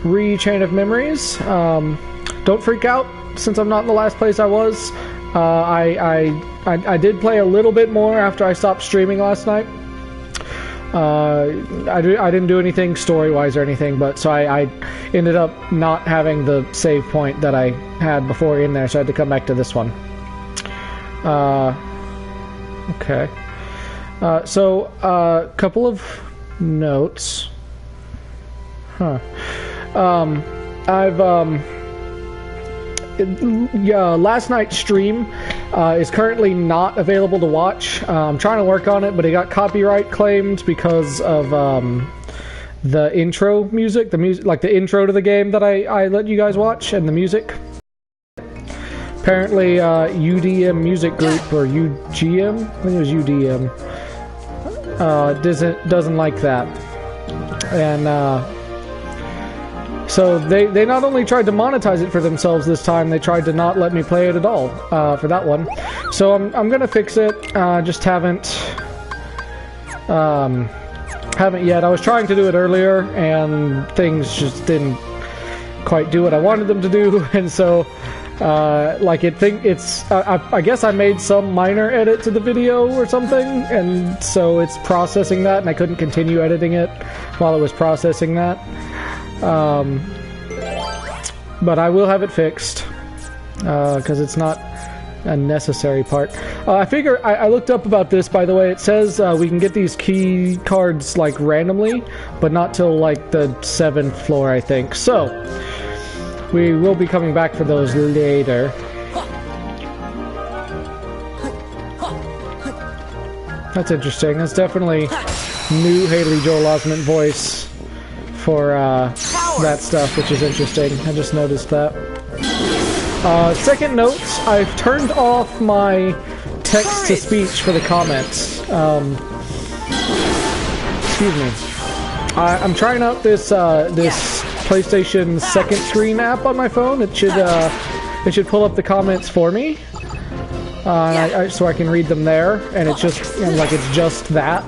Chain of Memories. Don't freak out, since I'm not in the last place I was. I did play a little bit more after I stopped streaming last night. I didn't do anything story-wise or anything, but so I ended up not having the save point that I had before in there, so I had to come back to this one. Okay. So, a couple of notes. Huh. Last night's stream is currently not available to watch. I'm trying to work on it, but it got copyright claimed because of the intro music, like the intro to the game that I let you guys watch, and the music. Apparently, UDM Music Group, or UGM, I think it was UDM, doesn't like that, and so they not only tried to monetize it for themselves this time, they tried to not let me play it at all for that one. So I'm gonna fix it. Just haven't yet. I was trying to do it earlier, and things just didn't quite do what I wanted them to do, and so. I guess I made some minor edit to the video or something, and so it's processing that, and I couldn't continue editing it while it was processing that. But I will have it fixed, because it's not a necessary part. I figure, I looked up about this, by the way. It says we can get these key cards, like, randomly, but not till, like, the 7th floor, I think. So, we will be coming back for those later. That's interesting. That's definitely new Haley Joel Osment voice for that stuff, which is interesting. I just noticed that. Second note, I've turned off my text-to-speech for the comments. Excuse me. I'm trying out this PlayStation second screen app on my phone. It should pull up the comments for me, so I can read them there, and it's just like it's just that.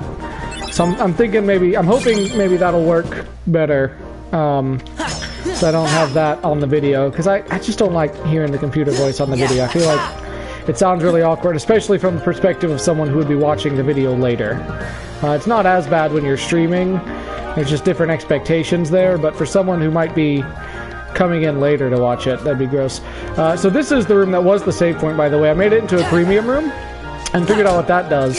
So I'm thinking I'm hoping maybe that'll work better, so I don't have that on the video, because I just don't like hearing the computer voice on the video. I feel like it sounds really awkward, especially from the perspective of someone who would be watching the video later. It's not as bad when you're streaming. There's just different expectations there, but for someone who might be coming in later to watch it, that'd be gross. So this is the room that was the save point, by the way. I made it into a premium room, and figured out what that does.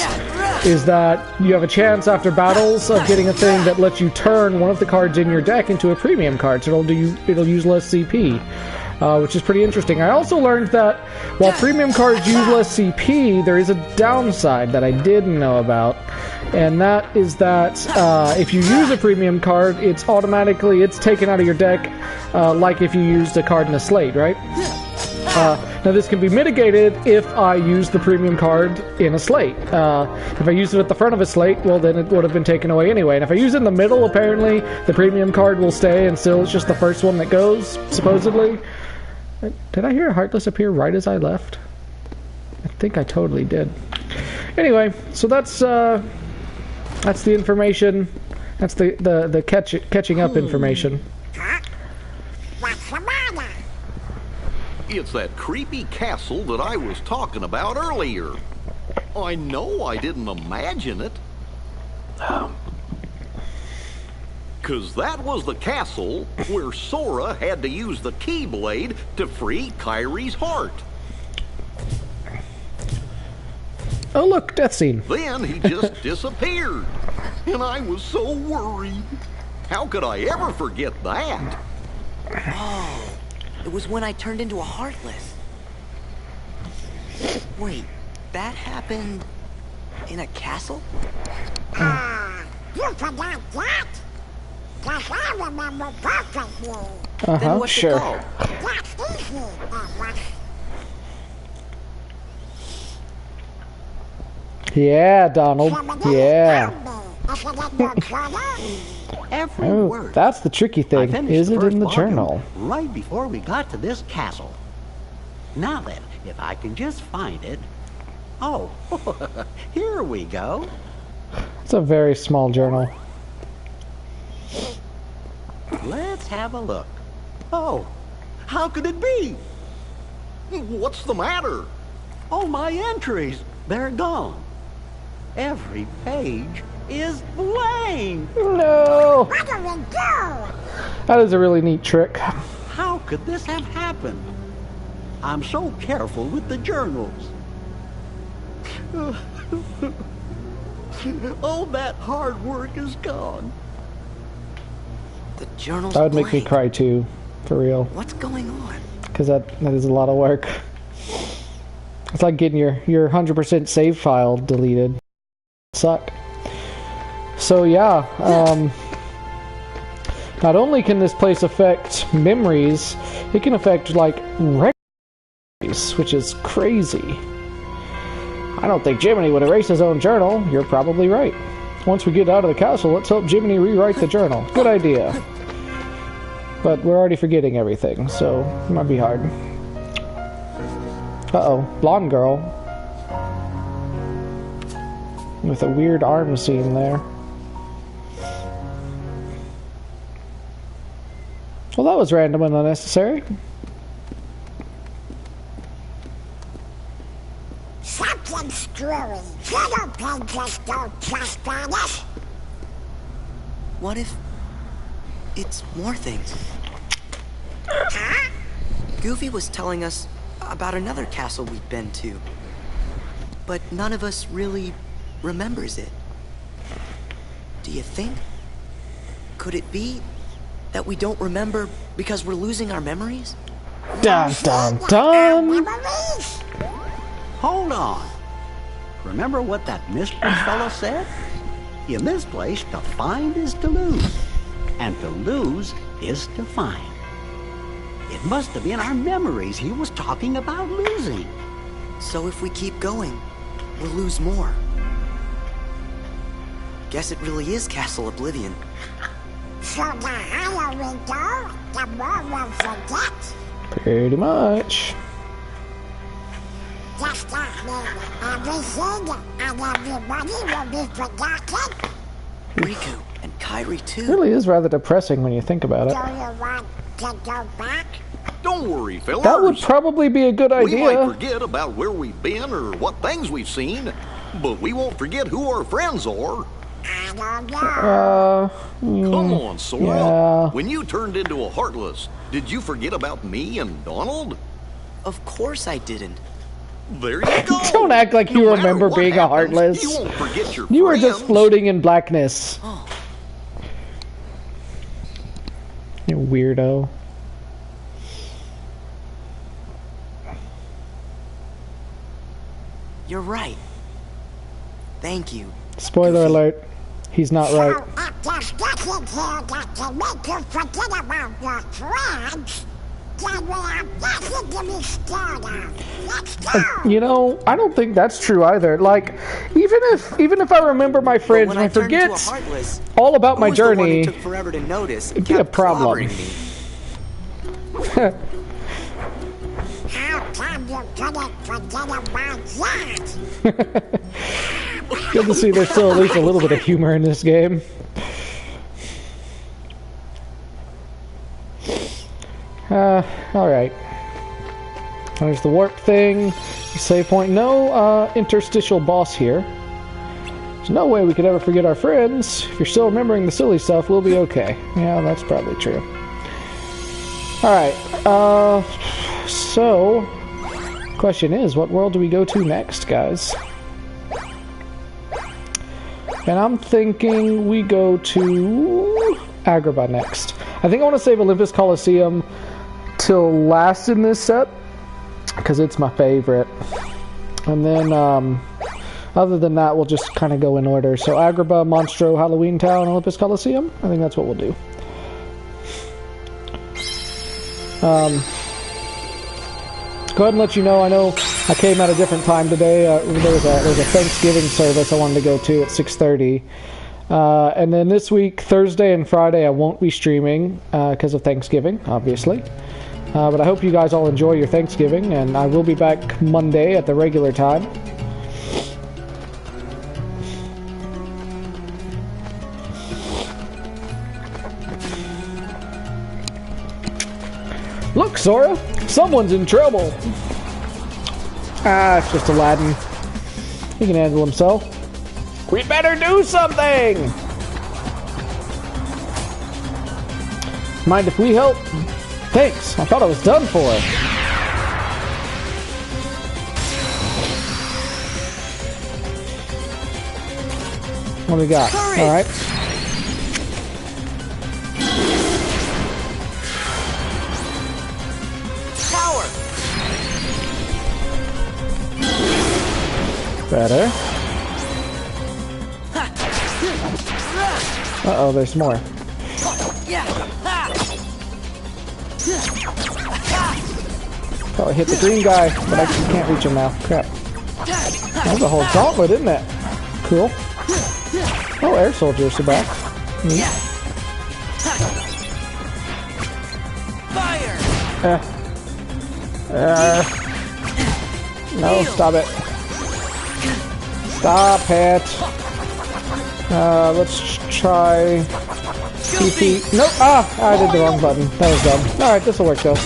Is that you have a chance after battles of getting a thing that lets you turn one of the cards in your deck into a premium card, so it'll use less CP. Which is pretty interesting. I also learned that while premium cards use less CP, there is a downside that I didn't know about, and that is that if you use a premium card, it's taken out of your deck, like if you used a card in a slate, right? Now this can be mitigated if I use the premium card in a slate. If I use it at the front of a slate, well then it would have been taken away anyway. And if I use it in the middle, apparently the premium card will stay, and still it's just the first one that goes, supposedly. Did I hear a Heartless appear right as I left? I think I totally did. Anyway, so that's the information. That's the catching up information. What's the matter? It's that creepy castle that I was talking about earlier. I know I didn't imagine it. 'Cause that was the castle where Sora had to use the Keyblade to free Kyrie's heart. Oh look, death scene. Then he just disappeared. And I was so worried. How could I ever forget that? Oh, it was when I turned into a Heartless. Wait, that happened in a castle? You forgot that? Because I remember perfectly. Then what's sure. it called? That's easy, Edward. Yeah, Donald. Yeah. Every Oh, word. that's the tricky I thing. finished Is the it first in the volume journal? right before we got to this castle. Now then, if I can just find it. Oh, here we go. It's a very small journal. Let's have a look. Oh, how could it be? What's the matter? All my entries, they're gone. Every page is blank. No! What do we do? That is a really neat trick. How could this have happened? I'm so careful with the journals. All that hard work is gone. The journal's That would make me blank. cry too, for real. What's going on? Because that is a lot of work. It's like getting your 100% save file deleted. Suck. So yeah, not only can this place affect memories, it can affect like records, which is crazy. I don't think Jiminy would erase his own journal. You're probably right. Once we get out of the castle, let's help Jiminy rewrite the journal. Good idea. But we're already forgetting everything, so it might be hard. Uh-oh, blonde girl. With a weird arm scene there. Well, that was random and unnecessary. Something's screwy. Little pigs don't trust on us. What if it's more things? Huh? Goofy was telling us about another castle we've been to, but none of us really remembers it. Do you think? Could it be that we don't remember because we're losing our memories? Dun dun dun! Memories? Hold on. Remember what that mistress fellow said? In this place, to find is to lose, and to lose is to find. It must have been our memories he was talking about losing. So if we keep going, we'll lose more. Guess it really is Castle Oblivion. So the higher we go, the more we'll forget. Pretty much. Just like me, everything and everybody will be forgotten. Riku and Kairi It too. really is rather depressing when you think about Do it. you want to go back? Don't worry, fellas. That would probably be a good We might idea. forget about where we've been or what things we've seen, but we won't forget who our friends are. I don't know. Come on, Sora. yeah. When you turned into a Heartless, did you forget about me and Donald? Of course I didn't. There you go. Don't act like you No matter remember what being a happens, Heartless. You won't forget your You were just friends. floating in blackness. Oh, You weirdo. you're right. Thank you. Spoiler Goofy. alert. He's not So right. if there's nothing here that can make you forget about your friends, then we have nothing to be scared of. Let's go! You know, I don't think that's true either. Like, even if I remember my But friends when and I I turned into a forget Heartless, all about my who was the one who journey, took forever to notice and it'd be a kept problem. clobbering me? How come you couldn't forget about that? good to see there's still at least a little bit of humor in this game. Alright. There's the warp thing. Save point. No interstitial boss here. There's no way we could ever forget our friends. If you're still remembering the silly stuff, we'll be okay. Yeah, that's probably true. Alright. So, question is, what world do we go to next, guys? And I'm thinking we go to Agrabah next. I think I want to save Olympus Coliseum till last in this set, because it's my favorite. And then, other than that, we'll just kind of go in order. So Agrabah, Monstro, Halloween Town, Olympus Coliseum. I think that's what we'll do. Go ahead and let you know, I know I came at a different time today. There's a Thanksgiving service I wanted to go to at 6:30. And then this week, Thursday and Friday, I won't be streaming because of Thanksgiving, obviously. But I hope you guys all enjoy your Thanksgiving, and I will be back Monday at the regular time. Look, Sora! Someone's in trouble! Ah, it's just Aladdin. He can handle himself. We better do something! Mind if we help? Thanks, I thought I was done for. What do we got? Alright. Power! Better. Uh-oh, there's more. Probably hit the green guy, but I can't reach him now. Crap. That's a whole gauntlet, isn't it? Cool. Oh, air soldiers are back. Neat. Fire! No, stop it. Stop it. Let's try... PP. Nope. Ah, I did the wrong button. That was dumb. Alright, this will work though.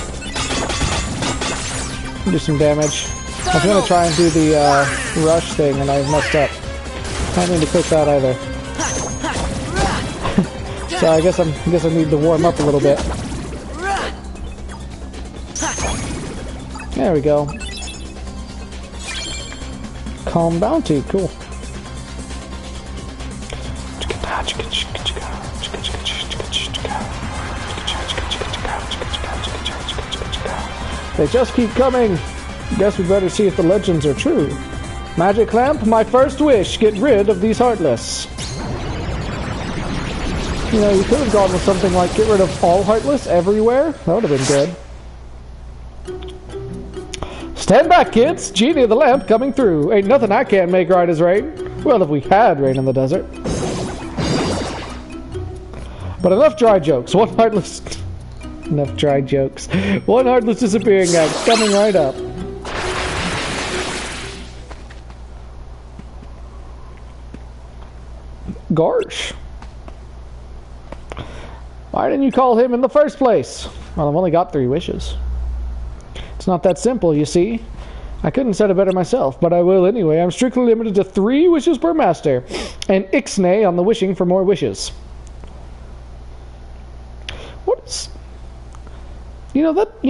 Do some damage. I was gonna try and do the rush thing and I messed up. I didn't need to click that either. So I guess I need to warm up a little bit. There we go. Calm bounty, cool. They just keep coming. Guess we better see if the legends are true. Magic lamp, my first wish, get rid of these Heartless. You know, you could have gone with something like get rid of all Heartless everywhere. That would have been good. Stand back, kids! Genie of the lamp coming through. Ain't nothing I can't make right as rain. Well, if we had rain in the desert. But enough dry jokes. One Heartless... Enough dry jokes. One Heartless disappearing act coming right up. Gosh. Why didn't you call him in the first place? Well, I've only got 3 wishes. It's not that simple, you see. I couldn't set it better myself, but I will anyway. I'm strictly limited to 3 wishes per master. And ixnay on the wishing for more wishes. What is... You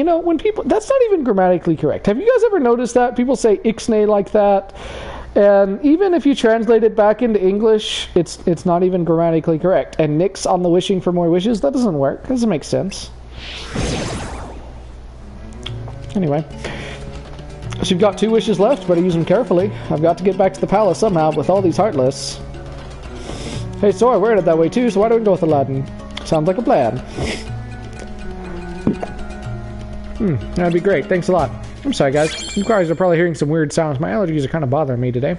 know, when people... That's not even grammatically correct. Have you guys ever noticed that? People say ixnay like that. And even if you translate it back into English, it's not even grammatically correct. And nix on the wishing for more wishes, that doesn't work. That doesn't make sense. Anyway. So you've got 2 wishes left, better use them carefully. I've got to get back to the palace somehow with all these Heartless. Hey, Sora, we're headed that way too, so why don't we go with Aladdin? Sounds like a plan. That'd be great. Thanks a lot. I'm sorry, guys. You guys are probably hearing some weird sounds. My allergies are kind of bothering me today.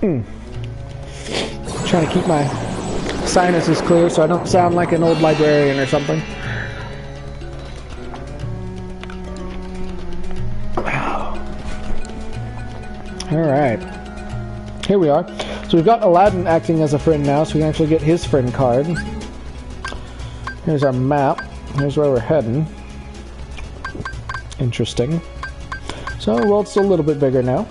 Trying to keep my sinuses clear so I don't sound like an old librarian or something. Alright. Here we are. So we've got Aladdin acting as a friend now, so we can actually get his friend card. Here's our map. Here's where we're heading. Interesting. So the world's a little bit bigger now.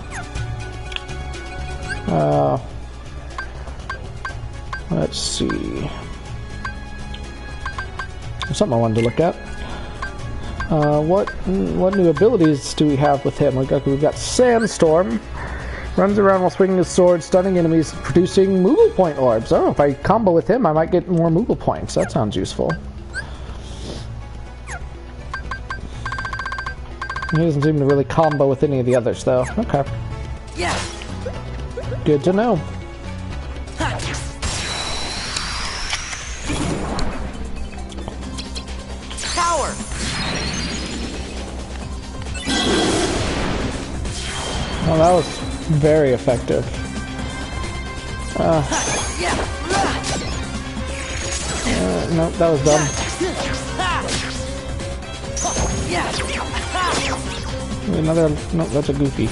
Let's see. There's something I wanted to look at. What new abilities do we have with him? We've got Sandstorm. Runs around while swinging his sword, stunning enemies, producing Moogle Point orbs. Oh, if I combo with him, I might get more Moogle Points. That sounds useful. He doesn't seem to really combo with any of the others, though. Okay. Yeah. Good to know. Power. Well, that was very effective. Nope, that was dumb. Another... Nope, that's a goofy.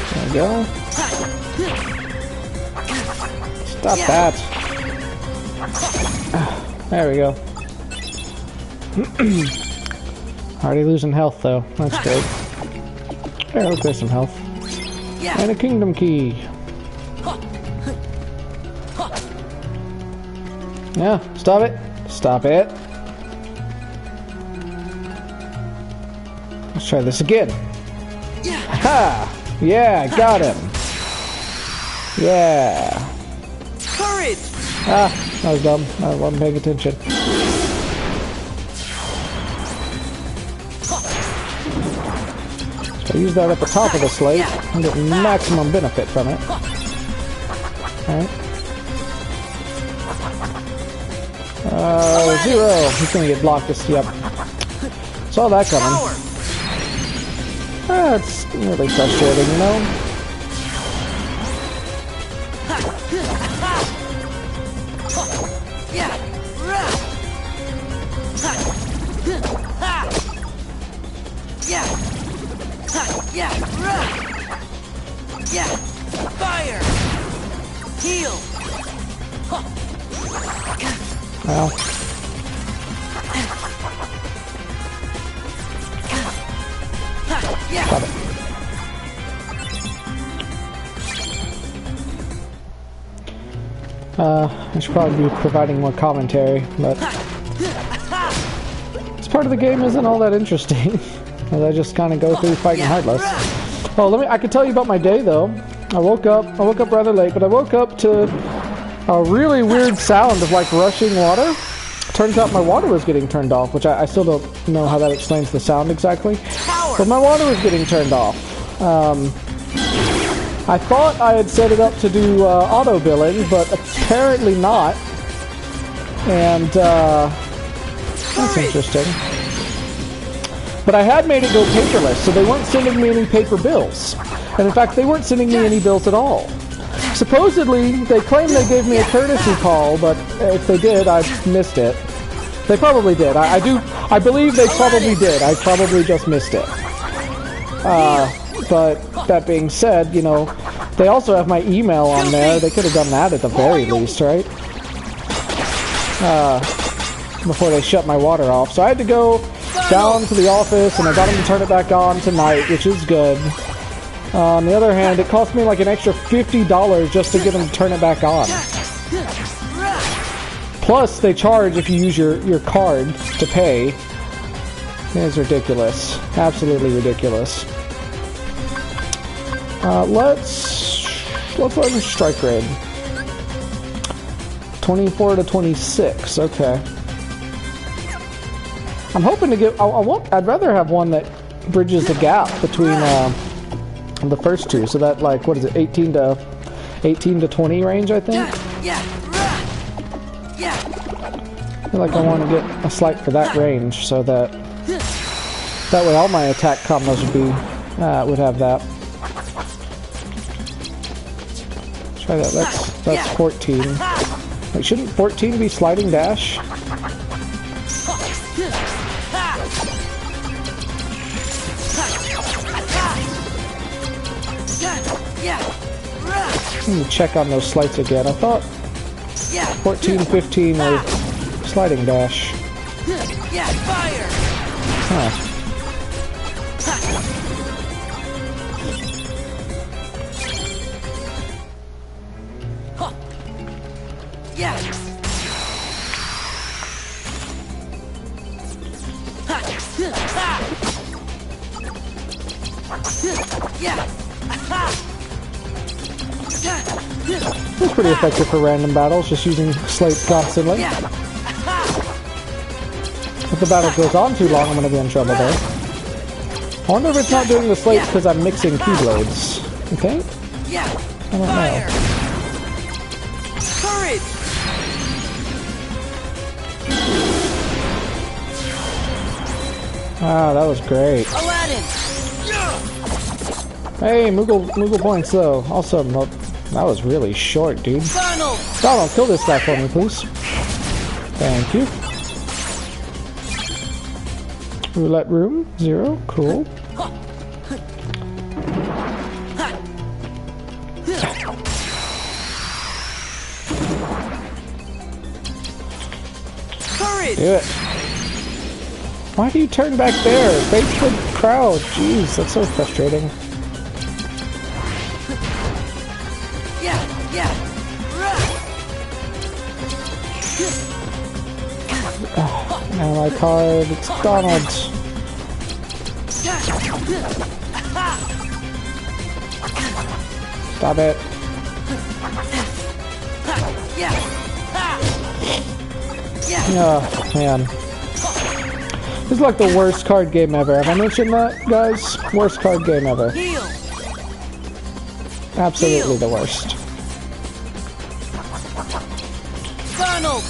There we go. Stop that. There we go. Already losing health though. That's good. There, look, there's some health. And a kingdom key. Yeah, stop it. Stop it. Let's try this again. Ha! Yeah, got him. Yeah. Courage! Ah, that was dumb. I wasn't paying attention. So I use that at the top of the slate and get maximum benefit from it. Alright. Zero. He's gonna get blocked this. Yep. Saw that coming. That's really frustrating, you know? Fire! Heal! Well. Got it. I should probably be providing more commentary, but this part of the game isn't all that interesting, as I just kind of go through fighting Heartless. Oh, I can tell you about my day though. I woke up rather late, but I woke up to a really weird sound of like rushing water. Turns out my water was getting turned off, which I still don't know how that explains the sound exactly. But my water was getting turned off. I thought I had set it up to do auto billing, but apparently not. And that's interesting. But I had made it go paperless, so they weren't sending me any paper bills. And in fact, they weren't sending me any bills at all. Supposedly, they claim they gave me a courtesy call, but if they did, I missed it. They probably did. I believe they probably did. I probably just missed it. But that being said, you know, they also have my email on there. They could have done that at the very least, right? Before they shut my water off. So I had to go down to the office, and I got them to turn it back on tonight, which is good. On the other hand, it cost me like an extra $50 just to get them to turn it back on. Plus, they charge if you use your card to pay. It is ridiculous. Absolutely ridiculous. Let's run strike raid. 24 to 26. Okay. I'm hoping to get. I'd rather have one that bridges the gap between the first two. So that, like, what is it? 18 to 20 range, I think. I feel like I want to get a slight for that range, so that way all my attack combos would have that. Try that. That's 14. Wait, shouldn't 14 be sliding dash? Let me check on those slights again. I thought 14, 15 were sliding dash. Huh. It's pretty effective for random battles, just using slates constantly. If the battle goes on too long, I'm going to be in trouble there. I wonder if it's not doing the slates because I'm mixing keyblades. Okay? I don't know. Courage! Ah, that was great. Aladdin! Hey, Moogle points though. Also, that was really short, dude. Donald! Donald, kill this guy for me, please. Thank you. Roulette room, 0, cool. Do it. Why do you turn back there? Face the crowd. Jeez, that's so frustrating. Now my card, it's Donald. Stop it. Oh, man. This is like the worst card game ever. Have I mentioned that, guys? Worst card game ever. Absolutely the worst. Donald!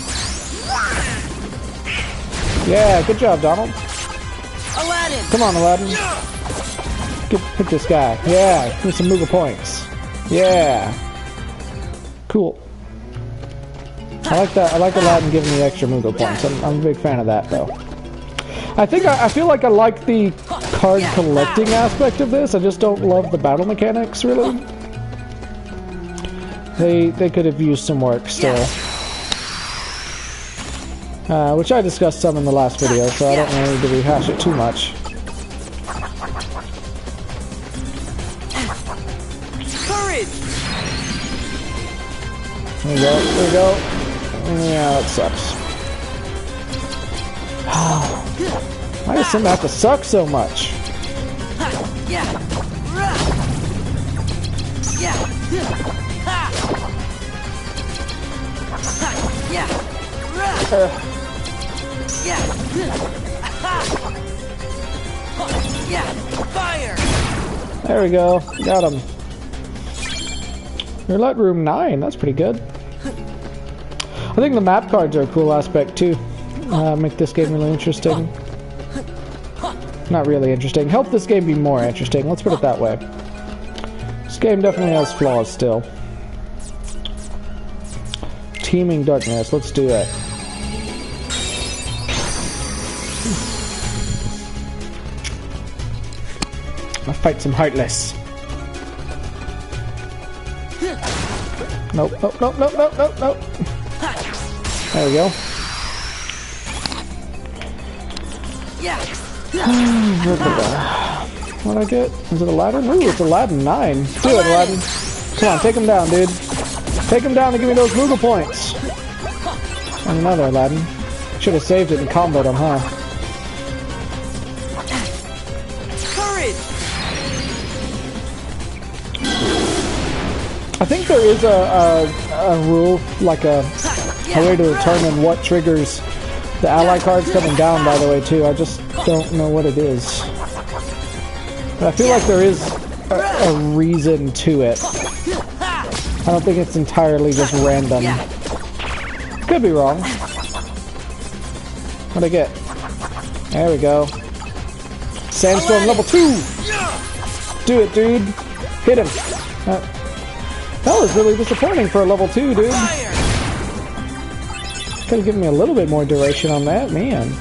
Yeah, good job, Donald. Aladdin! Come on, Aladdin. Hit this guy. Yeah, give me some Moogle points. Yeah. Cool. I like that. I like Aladdin giving me extra Moogle points. I'm a big fan of that, though. I feel like I like the card collecting aspect of this. I just don't love the battle mechanics, really. They could have used some work still. Which I discussed some in the last video, so I don't really need to rehash it too much. Courage! There we go, there we go. Yeah, that sucks. Why does Simba have to suck so much? Fire! There we go. Got him. Roulette room 9. That's pretty good. I think the map cards are a cool aspect too. Make this game really interesting. Not really interesting. Help this game be more interesting. Let's put it that way. This game definitely has flaws still. Teeming Darkness. Let's do it. I'll fight some Heartless. Nope, nope, nope, nope, nope, nope, nope. There we go. What'd I get? Is it Aladdin? Ooh, it's Aladdin 9. Do it, Aladdin. Come on, take him down, dude. Take him down and give me those Moogle points. And another Aladdin. Should have saved it and comboed him, huh? Courage! I think there is a rule, like a way to determine what triggers the ally cards coming down, by the way, too. I just don't know what it is. But I feel like there is a reason to it. I don't think it's entirely just random. Could be wrong. What'd I get? There we go. Sandstorm level 2! Do it, dude. Hit him. That was really disappointing for a level 2, dude. Could have given me a little bit more duration on that, man.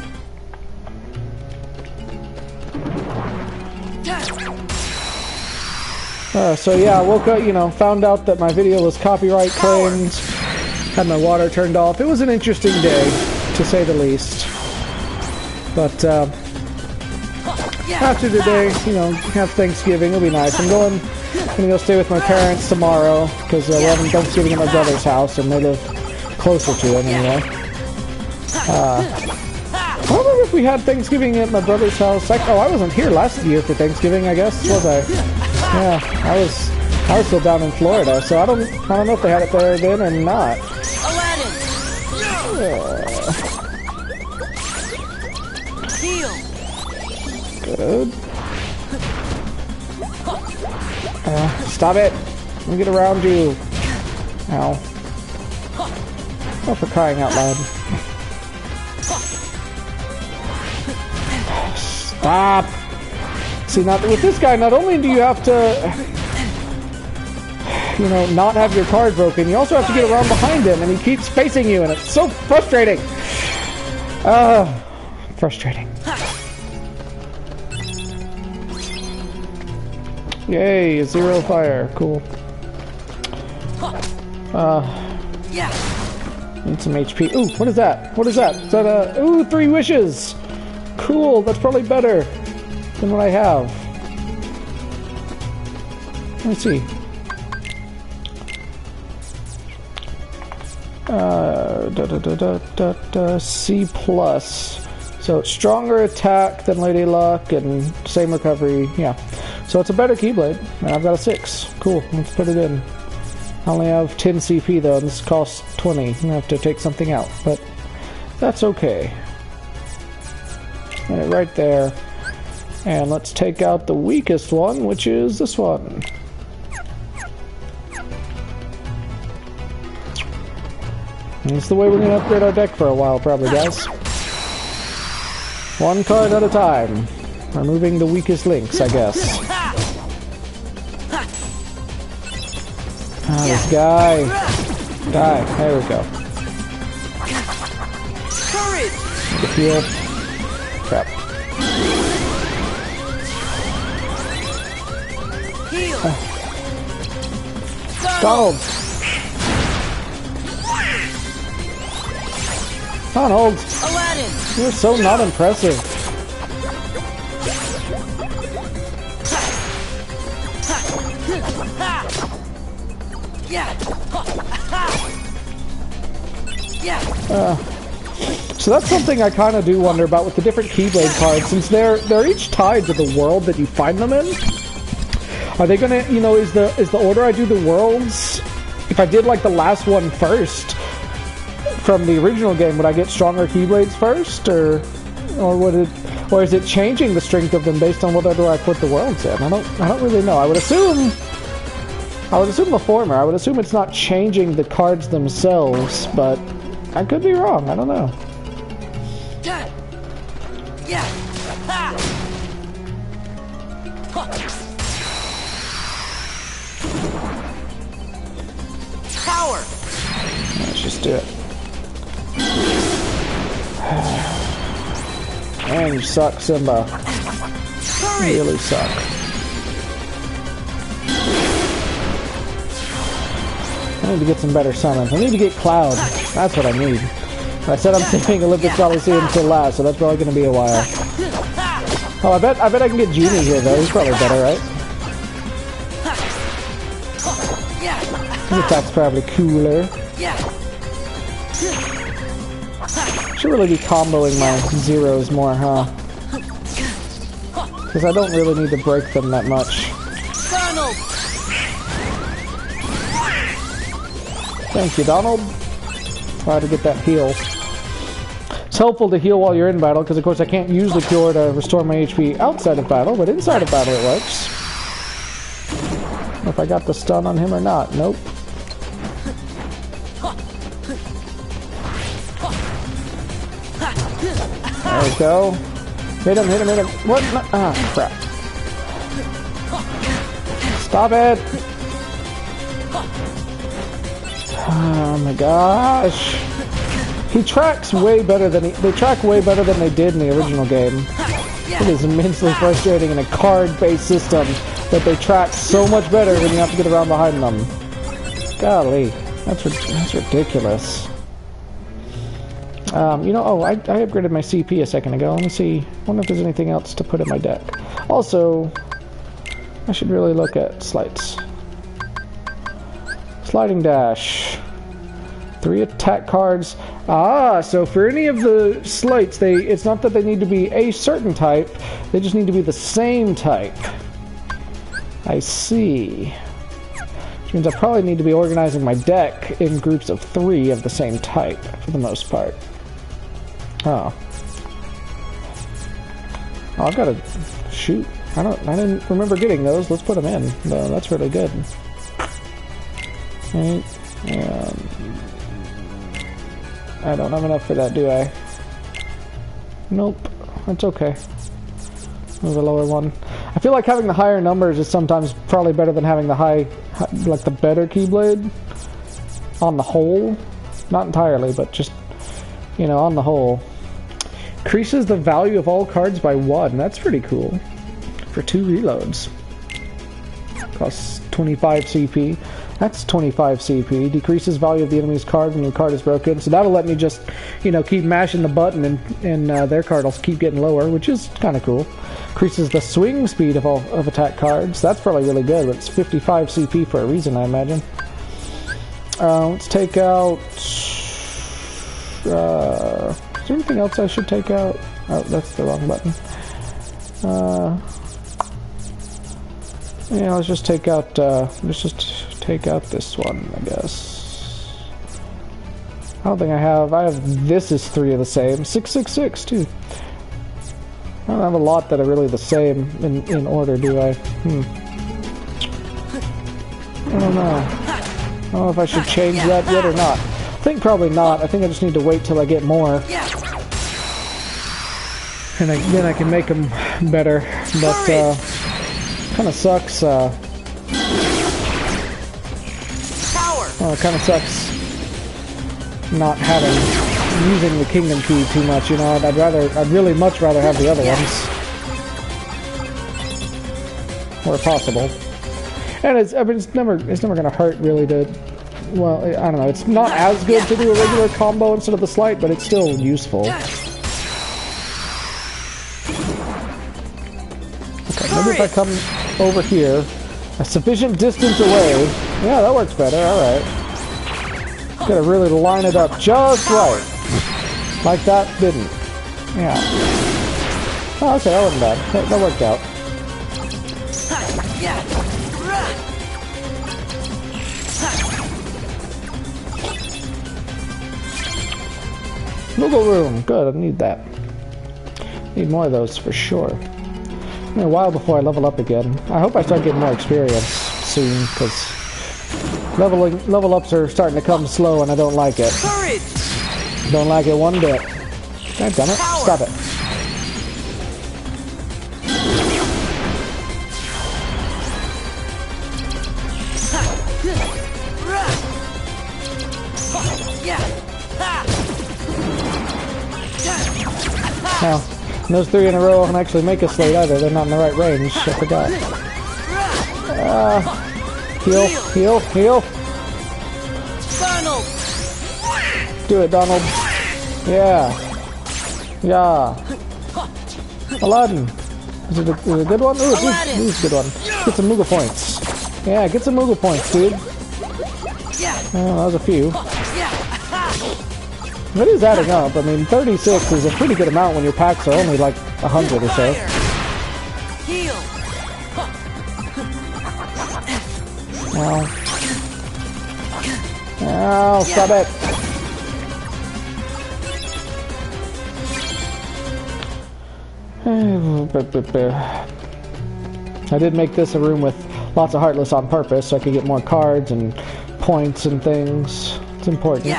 So yeah, I woke up, you know, found out that my video was copyright claimed, had my water turned off. It was an interesting day, to say the least. But, after today, you know, have Thanksgiving, it'll be nice. I'm gonna go stay with my parents tomorrow, because we're having Thanksgiving at my brother's house, and they live closer to him anyway. I don't remember if we had Thanksgiving at my brother's house. Oh, I wasn't here last year for Thanksgiving, I guess, was I? Yeah, I was still down in Florida, so I don't know if they had it there then or not. Aladdin! Heal! Good. Stop it! Let me get around you. Ow. Oh, for crying out loud. Stop! See, now with this guy, not only do you have to, you know, not have your card broken, you also have to get around behind him, and he keeps facing you, and it's so frustrating! Frustrating. Yay, 0 fire, cool. Need some HP. Ooh, what is that? What is that? Is that a... Ooh, 3 wishes! Cool, that's probably better than what I have. Let me see. C+. So it's stronger attack than Lady Luck and same recovery. Yeah. So it's a better Keyblade. And I've got a 6. Cool. Let's put it in. I only have 10 CP though, and this costs 20. I'm gonna have to take something out, but that's okay. Put it right there. And let's take out the weakest one, which is this one. And it's the way we're gonna upgrade our deck for a while, probably, guys. One card at a time. Removing the weakest links, I guess. Ah, this guy. Die. There we go. Courage! Heal. Crap. Heal! Donald! Donald! Aladdin! You're so not impressive. So that's something I kind of do wonder about with the different Keyblade cards, since they're each tied to the world that you find them in. Are they gonna, you know, is the order I do the worlds? If I did like the last one first from the original game, would I get stronger Keyblades first, or is it changing the strength of them based on whether I put the worlds in? I don't really know. I would assume the former. I would assume it's not changing the cards themselves, but I could be wrong. I don't know. Power! Let's just do it. Man, you suck, Simba. You really suck. I need to get some better summons. I need to get Cloud. That's what I need. I said I'm saving Olympus Coliseum until last, so that's probably going to be a while. Oh, I bet I can get Genie here, though. He's probably better, right? His attack's probably cooler. Should really be comboing my zeros more, huh? Because I don't really need to break them that much. Donald! Thank you, Donald. Try to get that heal. It's helpful to heal while you're in battle, because of course I can't use the cure to restore my HP outside of battle, but inside of battle it works. If I got the stun on him or not. Nope. There we go. Hit him, hit him, hit him. What? Ah, crap. Stop it! Oh my gosh. He tracks way better than they track way better than they did in the original game. It is immensely frustrating in a card-based system that they track so much better when you have to get around behind them. Golly, that's ridiculous. You know, I upgraded my CP a second ago. Let me see. I wonder if there's anything else to put in my deck. Also, I should really look at slights. Sliding dash. 3 attack cards. Ah, so for any of the slights, it's not that they need to be a certain type, they just need to be the same type. I see. Which means I probably need to be organizing my deck in groups of 3 of the same type, for the most part. Oh. Oh, I've got to shoot. I didn't remember getting those. Let's put them in. No, that's really good. Right. I don't have enough for that, do I? Nope. That's okay. Move the lower one. I feel like having the higher numbers is sometimes probably better than having the like the better Keyblade. On the whole. Not entirely, but just, you know, on the whole. Increases the value of all cards by 1. That's pretty cool. For 2 reloads. Costs 25 CP. That's 25 CP. Decreases value of the enemy's card when your card is broken. So that'll let me just, you know, keep mashing the button and their card will keep getting lower, which is kind of cool. Increases the swing speed of attack cards. That's probably really good, but it's 55 CP for a reason, I imagine. Let's take out... is there anything else I should take out? Oh, that's the wrong button. Yeah, let's just take out, take out this one, I guess. I don't think I have, this is 3 of the same. 666, too. I don't have a lot that are really the same in order, do I? I don't know. I don't know if I should change that yet or not. I think probably not. I think I just need to wait till I get more. And then I can make them better. But, kind of sucks, it kind of sucks not using the Kingdom Key too much, you know. I'd really much rather have the other ones. Where possible. And it's never gonna hurt really to, well, I don't know, it's not as good to do a regular combo instead of the sleight, but it's still useful. Okay, maybe if I come over here, a sufficient distance away. Yeah, that works better, alright. Gotta really line it up just right. Like that didn't. Yeah. Oh, okay, that wasn't bad. That worked out. Wiggle room. Good, I need that. Need more of those for sure. A while before I level up again. I hope I start getting more experience soon, because level ups are starting to come slow and I don't like it. Courage. Don't like it one bit. God damn it. Stop it. Now, those 3 in a row won't actually make a slate either. They're not in the right range. I forgot. Heal. Donald. Do it, Donald. Yeah. Aladdin. Is it a good one? Ooh, it's a good one. Get some Moogle points. Yeah, get some Moogle points, dude. Oh, that was a few. It is adding up. I mean, 36 is a pretty good amount when your packs are only like 100 or so. Heal. Ow, stop it. I did make this a room with lots of Heartless on purpose so I could get more cards and points and things. It's important.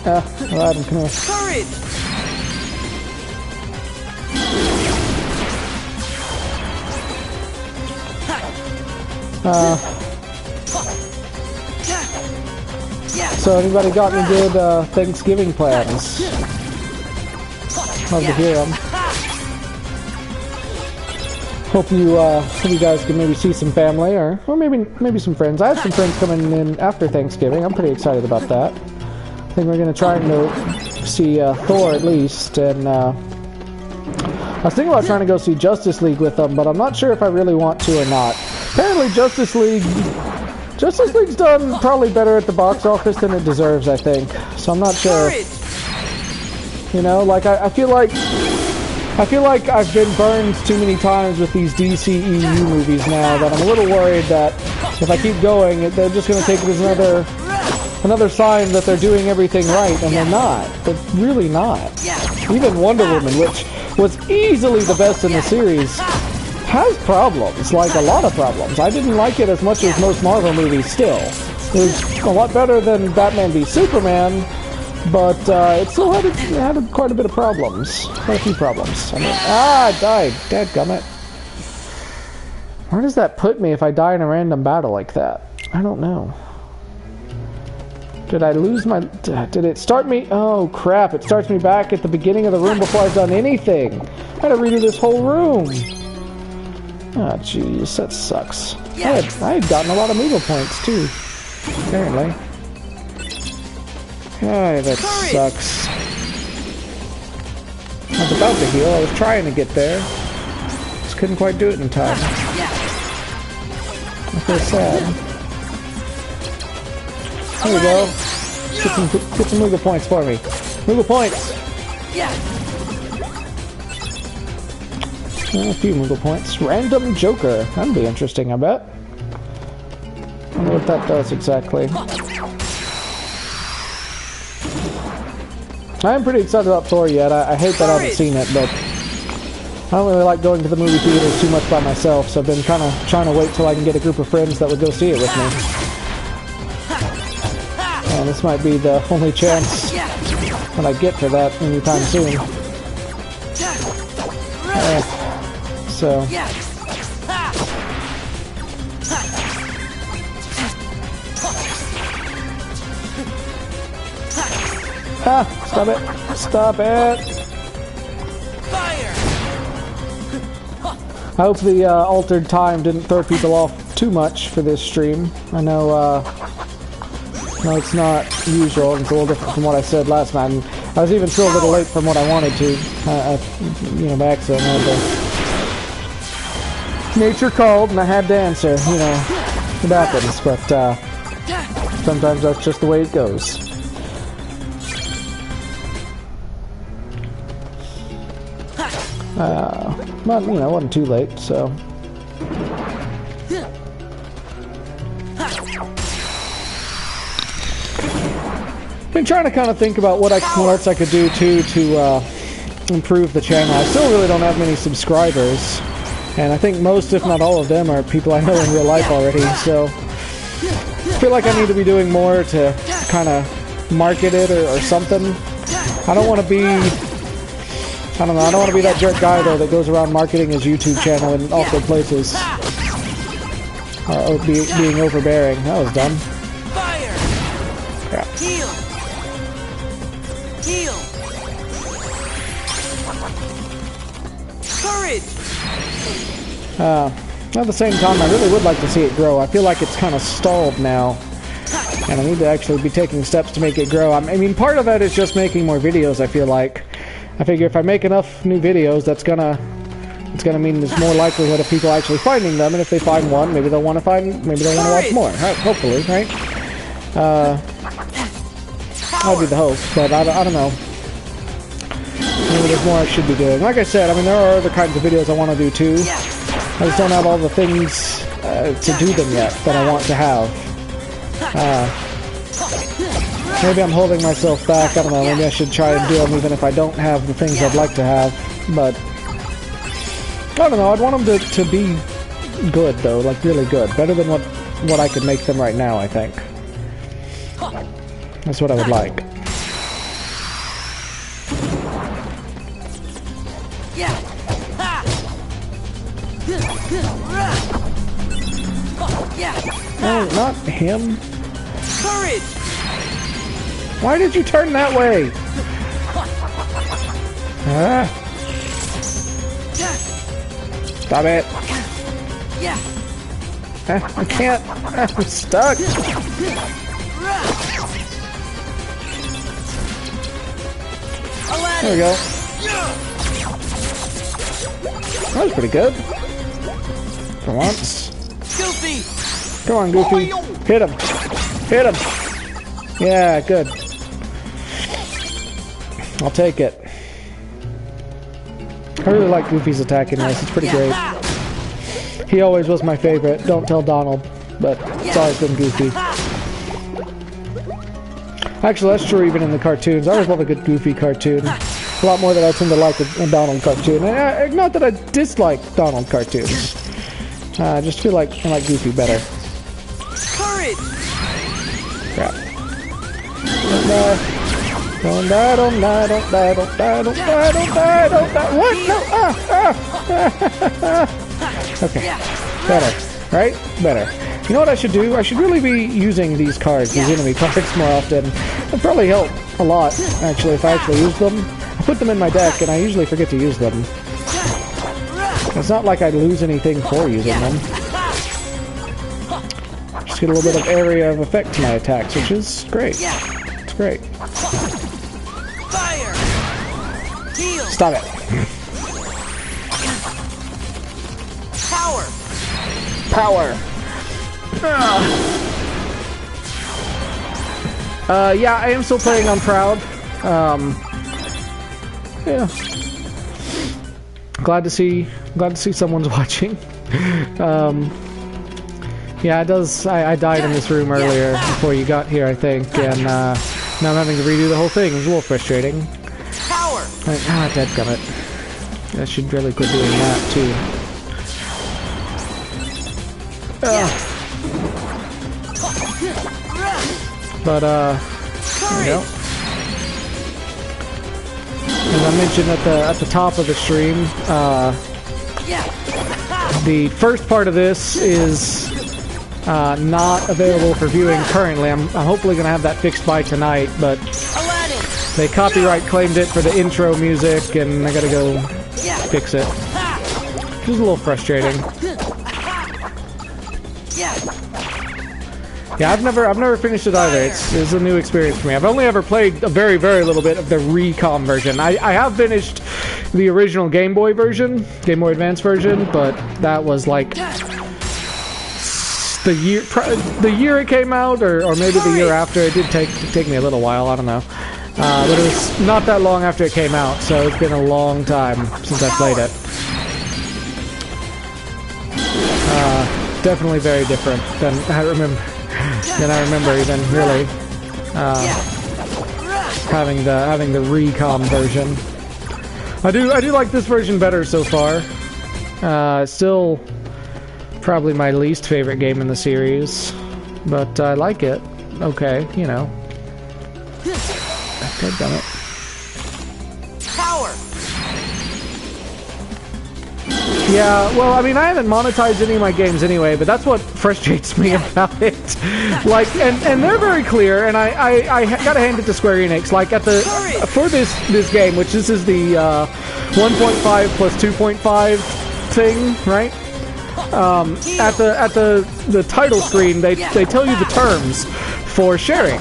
Aladdin, come here. Courage. So anybody got any good Thanksgiving plans? Love to hear them. Hope you guys can maybe see some family or maybe some friends. I have some friends coming in after Thanksgiving. I'm pretty excited about that. I think we're gonna try and go see Thor at least, and I was thinking about trying to go see Justice League with them, but I'm not sure if I really want to or not. Apparently Justice League's done probably better at the box office than it deserves, I think. So I'm not sure. You know, like I feel like I've been burned too many times with these DCEU movies now that I'm a little worried that if I keep going, they're just gonna take it as another sign that they're doing everything right, and they're not. They're really not. Even Wonder Woman, which was easily the best in the series, has problems, like a lot of problems. I didn't like it as much as most Marvel movies still. It was a lot better than Batman v Superman, but it still had quite a bit of problems. Quite a few problems. I mean, I died. Dadgummit. Where does that put me if I die in a random battle like that? I don't know. Did I lose my... Did it start me... Oh, crap. It starts me back at the beginning of the room before I've done anything. I had to redo this whole room. Oh, jeez. That sucks. I had gotten a lot of Moogle points, too. Apparently. Oh, that sucks. I was about to heal. I was trying to get there. Just couldn't quite do it in time. I feel sad. Here we go. Get some Moogle points for me. Moogle points! A few Moogle points. Random Joker. That'd be interesting, I bet. I wonder what that does exactly. I'm pretty excited about Thor yet. I hate that I haven't seen it, but I don't really like going to the movie theaters too much by myself, so I've been kind of trying to wait till I can get a group of friends that would go see it with me. And this might be the only chance that I get for that anytime soon. So... Ah! Stop it! Stop it! Fire! I hope the altered time didn't throw people off too much for this stream. I know, no, it's not usual. It's a little different from what I said last night. And I was even still a little late from what I wanted to. You know, by accident, I had to... Nature called, and I had to answer. You know, it happens, but sometimes that's just the way it goes. But, you know, it wasn't too late, so... Been trying to kind of think about what else I could do, too, to improve the channel. I still really don't have many subscribers, and I think most, if not all of them, are people I know in real life already, so... I feel like I need to be doing more to kind of market it or something. I don't want to be... I don't know, I don't want to be that jerk guy, though, that goes around marketing his YouTube channel in awful places. Or being overbearing. That was dumb. Fire! Crap. Heal! Heal! Courage! At the same time, I really would like to see it grow. I feel like it's kind of stalled now. And I need to actually be taking steps to make it grow. I mean, part of that is just making more videos, I feel like. I figure if I make enough new videos, it's gonna mean there's more likelihood of people actually finding them, and if they find one, maybe they'll want to watch more. Right? Hopefully, right? That'd be the hope, but I don't know. Maybe there's more I should be doing. Like I said, I mean, there are other kinds of videos I want to do too. I just don't have all the things to do them yet that I want to have. Maybe I'm holding myself back, I don't know, maybe I should try and do them even if I don't have the things I'd like to have, but... I don't know, I'd want them to be good, though, like really good. Better than what I could make them right now, I think. That's what I would like. Oh, not him. Courage! Why did you turn that way? Stop it. I can't. I'm stuck. There we go. That was pretty good. For once. Goofy! Come on, Goofy. Hit him. Hit him. Yeah, good. I'll take it. I really like Goofy's attack in this. It's pretty great. He always was my favorite. Don't tell Donald, but it's always been Goofy. Actually, that's true even in the cartoons. I always love a good Goofy cartoon. A lot more than I tend to like a Donald cartoon. And not that I dislike Donald cartoons. I just feel like I like Goofy better. Courage! Crap. Don't die. Don't die, don't die, don't die, don't die, don't die, don't die, don't die. What? No! Ah! Okay. Better. Right? Better. You know what I should do? I should really be using these cards, these enemy cards, more often. It'd probably help a lot, actually, if I actually use them. I put them in my deck, and I usually forget to use them. It's not like I lose anything for using them. Just get a little bit of area of effect to my attacks, which is great. It's great. Fire! Heal! Stop it. Power! Power. Yeah, I am still playing on Proud. Yeah. Glad to see someone's watching. Yeah, it does. I died in this room earlier before you got here, I think, and now I'm having to redo the whole thing. It's a little frustrating. Power! Dadgummit. I should really quit doing that too. But you know, as I mentioned at the top of the stream, the first part of this is not available for viewing currently. I'm hopefully going to have that fixed by tonight, but they copyright claimed it for the intro music, and I got to go fix it. Which is a little frustrating. Yeah, I've never finished it either. It's a new experience for me. I've only ever played a very, very little bit of the Recom version. I have finished the original Game Boy version, Game Boy Advance version, but that was like the year it came out, or maybe the year after. It did take me a little while. I don't know, but it was not that long after it came out, so it's been a long time since I played it. Definitely very different than I remember. Even really having the Recom version. I do like this version better so far. Still probably my least favorite game in the series, but I like it. Okay, you know. Dadgummit. Power! Yeah, well, I mean, I haven't monetized any of my games anyway, but that's what frustrates me about it. Like, and they're very clear, and I gotta hand it to Square Enix. Like, for this game, which this is the 1.5 plus 2.5 thing, right? At the title screen, they tell you the terms for sharing.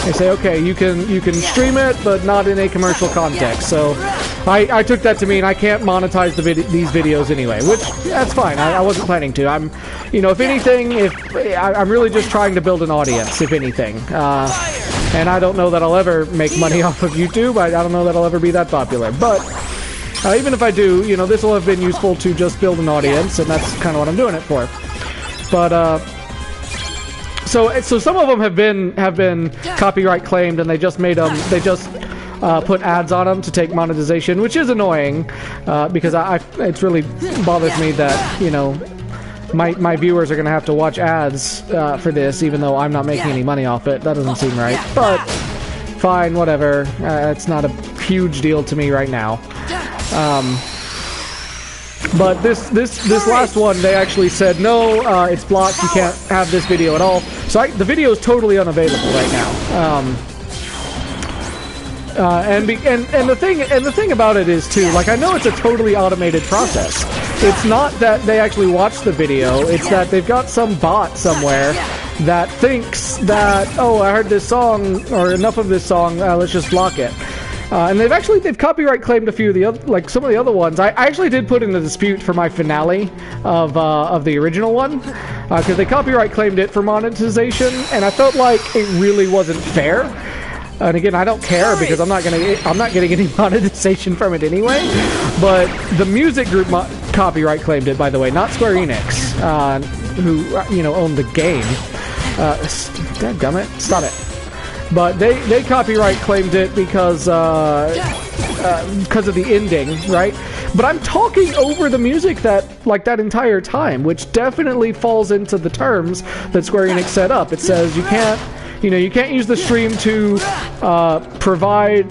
They say, okay, you can stream it, but not in a commercial context. So I took that to mean I can't monetize these videos anyway, which that's fine. I wasn't planning to. I'm, you know, if anything, I'm really just trying to build an audience, if anything. And I don't know that I'll ever make money off of YouTube. I don't know that I'll ever be that popular. But even if I do, you know, this will have been useful to just build an audience, and that's kind of what I'm doing it for. But so some of them have been copyright claimed, and they just made them. They just put ads on them to take monetization, which is annoying because it really bothers me that, you know, my viewers are going to have to watch ads for this, even though I'm not making any money off it. That doesn't seem right. But fine, whatever. It's not a huge deal to me right now. But this last one, they actually said no, it's blocked. You can't have this video at all. So the video is totally unavailable right now. And the thing about it is too, like, I know it's a totally automated process. It's not that they actually watch the video. It's that they've got some bot somewhere that thinks that, oh, I heard this song or enough of this song. Let's just block it. And they've copyright claimed a few of the other, like some of the other ones. I actually did put in a dispute for my finale of the original one because they copyright claimed it for monetization, and I felt like it really wasn't fair. And again, I don't care because I'm not getting any monetization from it anyway. But the music group copyright claimed it, by the way, not Square Enix, who you know owned the game. Dadgummit, stop it. But they copyright claimed it because of the ending, right? But I'm talking over the music that entire time, which definitely falls into the terms that Square Enix set up. It says you can't use the stream to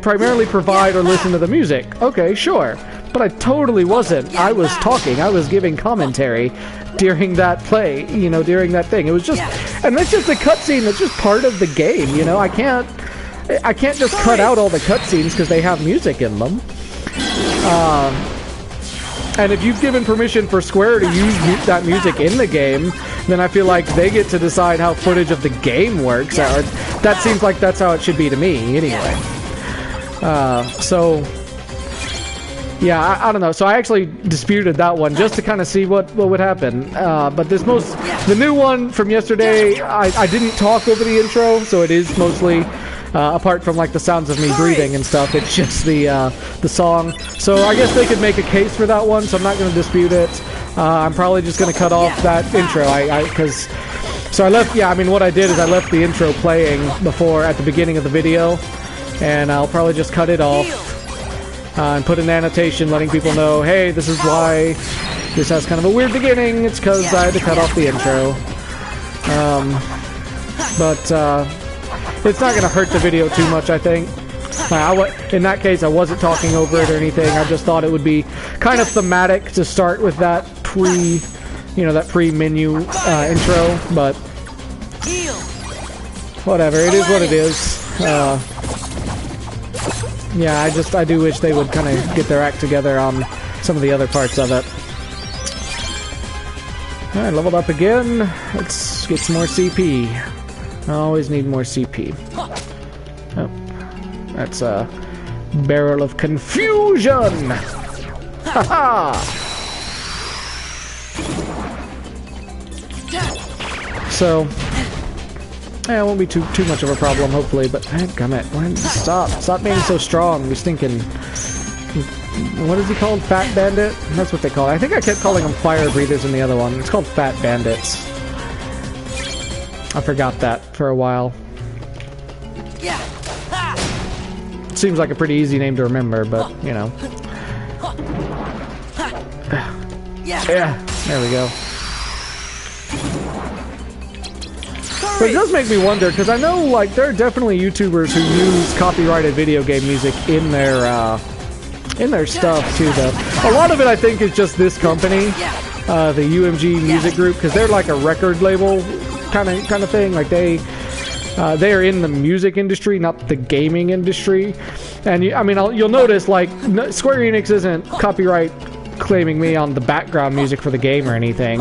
primarily provide or listen to the music. Okay, sure. But I totally wasn't. I was talking. I was giving commentary during that play, you know, during that thing. It was just, and that's just a cutscene. That's just part of the game, you know. I can't just cut out all the cutscenes because they have music in them. And if you've given permission for Square to use that music in the game, then I feel like they get to decide how footage of the game works. That seems like that's how it should be to me, anyway. So, yeah, I don't know. So I actually disputed that one just to kind of see what would happen. But the new one from yesterday, I didn't talk over the intro, so it is mostly... apart from like the sounds of me breathing and stuff, it's just the song. So I guess they could make a case for that one, so I'm not going to dispute it. I'm probably just going to cut off that intro. So I left, yeah, I mean what I did is I left the intro playing before at the beginning of the video, and I'll probably just cut it off and put an annotation letting people know, hey, this is why this has kind of a weird beginning. It's because I had to cut off the intro. It's not going to hurt the video too much, I think. In that case, I wasn't talking over it or anything. I just thought it would be kind of thematic to start with that pre-menu intro, but whatever. It is what it is. Yeah, I do wish they would kind of get their act together on some of the other parts of it. Alright, leveled up again. Let's get some more CP. I always need more CP. Oh, that's a barrel of confusion! Haha! So, yeah, it won't be too much of a problem, hopefully, but dadgummit, stop being so strong, you stinking... What is he called? Fat Bandit? That's what they call it. I think I kept calling them fire breathers in the other one. It's called Fat Bandits. I forgot that for a while. Yeah. Seems like a pretty easy name to remember, but, you know. Yeah, there we go. But it does make me wonder, because I know, like, there are definitely YouTubers who use copyrighted video game music in their stuff, too, though. A lot of it, I think, is just this company, the UMG Music Group, because they're like a record label kind of thing. Like they are in the music industry, not the gaming industry. And you'll notice like Square Enix isn't copyright claiming me on the background music for the game or anything.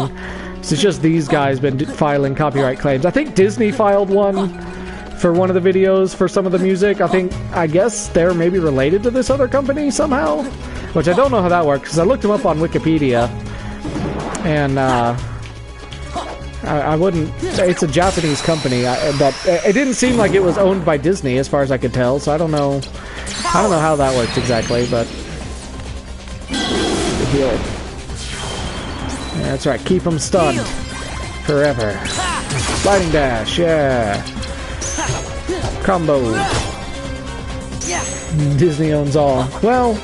It's just these guys been filing copyright claims. I think Disney filed one for one of the videos for some of the music. I guess they're maybe related to this other company somehow, which I don't know how that works because I looked them up on Wikipedia, and I wouldn't. It's a Japanese company, but it didn't seem like it was owned by Disney, as far as I could tell. So I don't know how that works exactly, but the heal. Yeah, that's right. Keep them stunned forever. Sliding dash, yeah. Combo. Disney owns all. Well,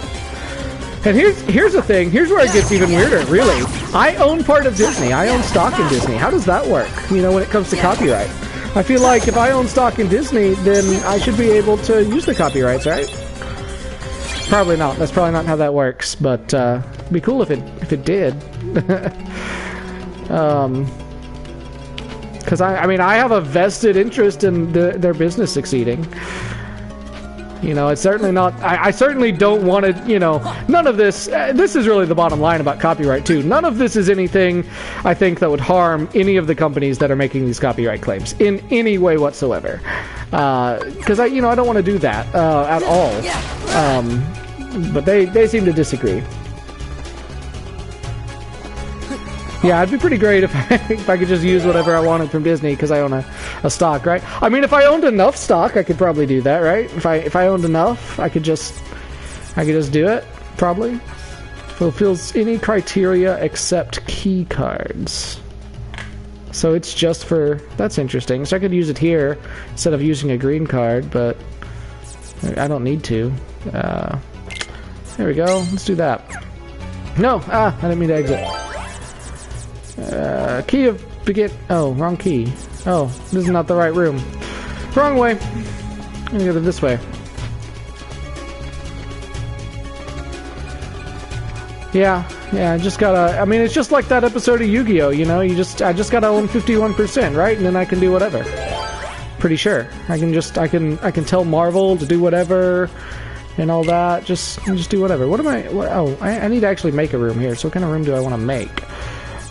and here's the thing. Here's where it gets even weirder, really. I own part of Disney. I own stock in Disney. How does that work, when it comes to copyright? I feel like if I own stock in Disney, then I should be able to use the copyrights, right? Probably not. That's probably not how that works, but it'd be cool if it did. Because I have a vested interest in their business succeeding. It's certainly not. I certainly don't want to. None of this. This is really the bottom line about copyright too. None of this is anything I think that would harm any of the companies that are making these copyright claims in any way whatsoever. Because I don't want to do that at all. But they seem to disagree. Yeah, it'd be pretty great if I could just use whatever I wanted from Disney because I own a stock, right? I mean, if I owned enough stock, I could probably do that, right? If I owned enough, I could just do it, probably. Fulfills any criteria except key cards. So it's just for... That's interesting. So I could use it here instead of using a green card, but I don't need to. There we go. Let's do that. No! I didn't mean to exit. Key of begin. Oh, wrong key. Oh, this is not the right room. Wrong way. I'm gonna go this way. Yeah, I just gotta. I mean, it's just like that episode of Yu-Gi-Oh. You know, I just gotta own 51%, right? And then I can do whatever. Pretty sure I can tell Marvel to do whatever and all that. Just do whatever. I need to actually make a room here. So what kind of room do I want to make?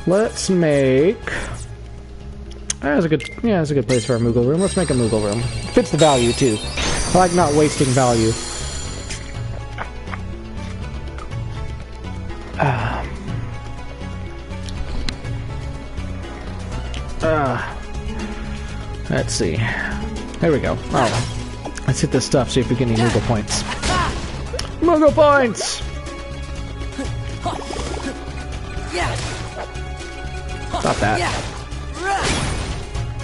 Let's make. That's a good place for a Moogle room. Let's make a Moogle room. Fits the value too. I like not wasting value. Let's see. There we go. Oh, let's hit this stuff. See if we get any Moogle points. Moogle points. Stop that.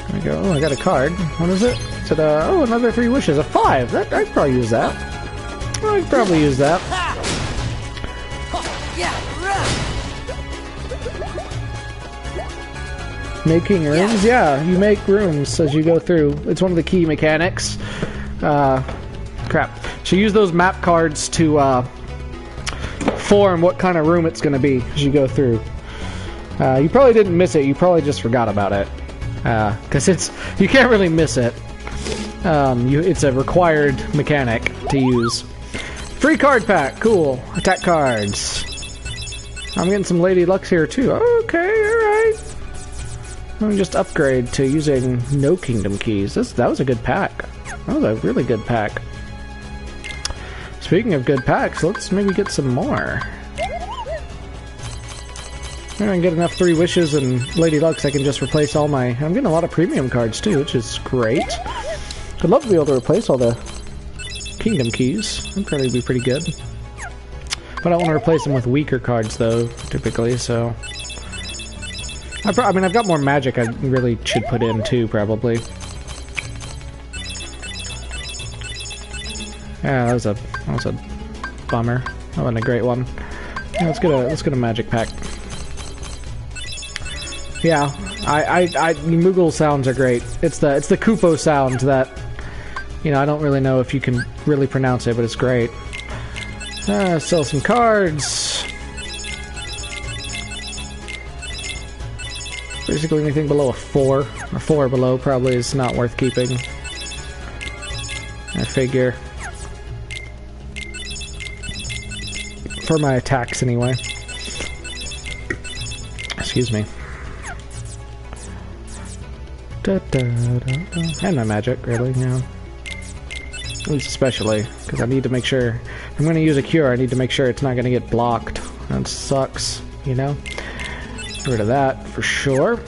There we go. Oh, I got a card. What is it? Is it oh, another 3 wishes. A 5. I'd probably use that. I'd probably use that. Making rooms? Yeah, you make rooms as you go through. It's one of the key mechanics. Crap. So use those map cards to form what kind of room it's going to be as you go through. You probably didn't miss it. You probably just forgot about it. Because you can't really miss it. It's a required mechanic to use. Free card pack. Cool. Attack cards. I'm getting some Lady Lucks here too. Okay, alright. Let me just upgrade to using no kingdom keys. That was a good pack. That was a really good pack. Speaking of good packs, let's maybe get some more. If I can get enough 3 wishes and Lady Lucks, I can just replace all my... I'm getting a lot of premium cards too, which is great. I'd love to be able to replace all the kingdom keys. That'd probably be pretty good. But I don't want to replace them with weaker cards though, typically, so... I mean, I've got more magic I really should put in too, probably. Yeah, that was a bummer. That wasn't a great one. Yeah, let's get a magic pack. Yeah, Moogle sounds are great. It's the Koopo sound that, you know, I don't really know if you can really pronounce it, but it's great. Sell some cards. Basically anything below a 4, or 4 below probably is not worth keeping. I figure. For my attacks anyway. Excuse me. And my magic, really, yeah. At least especially, because I need to make sure... If I'm going to use a cure, I need to make sure it's not going to get blocked. That sucks, you know? Get rid of that, for sure.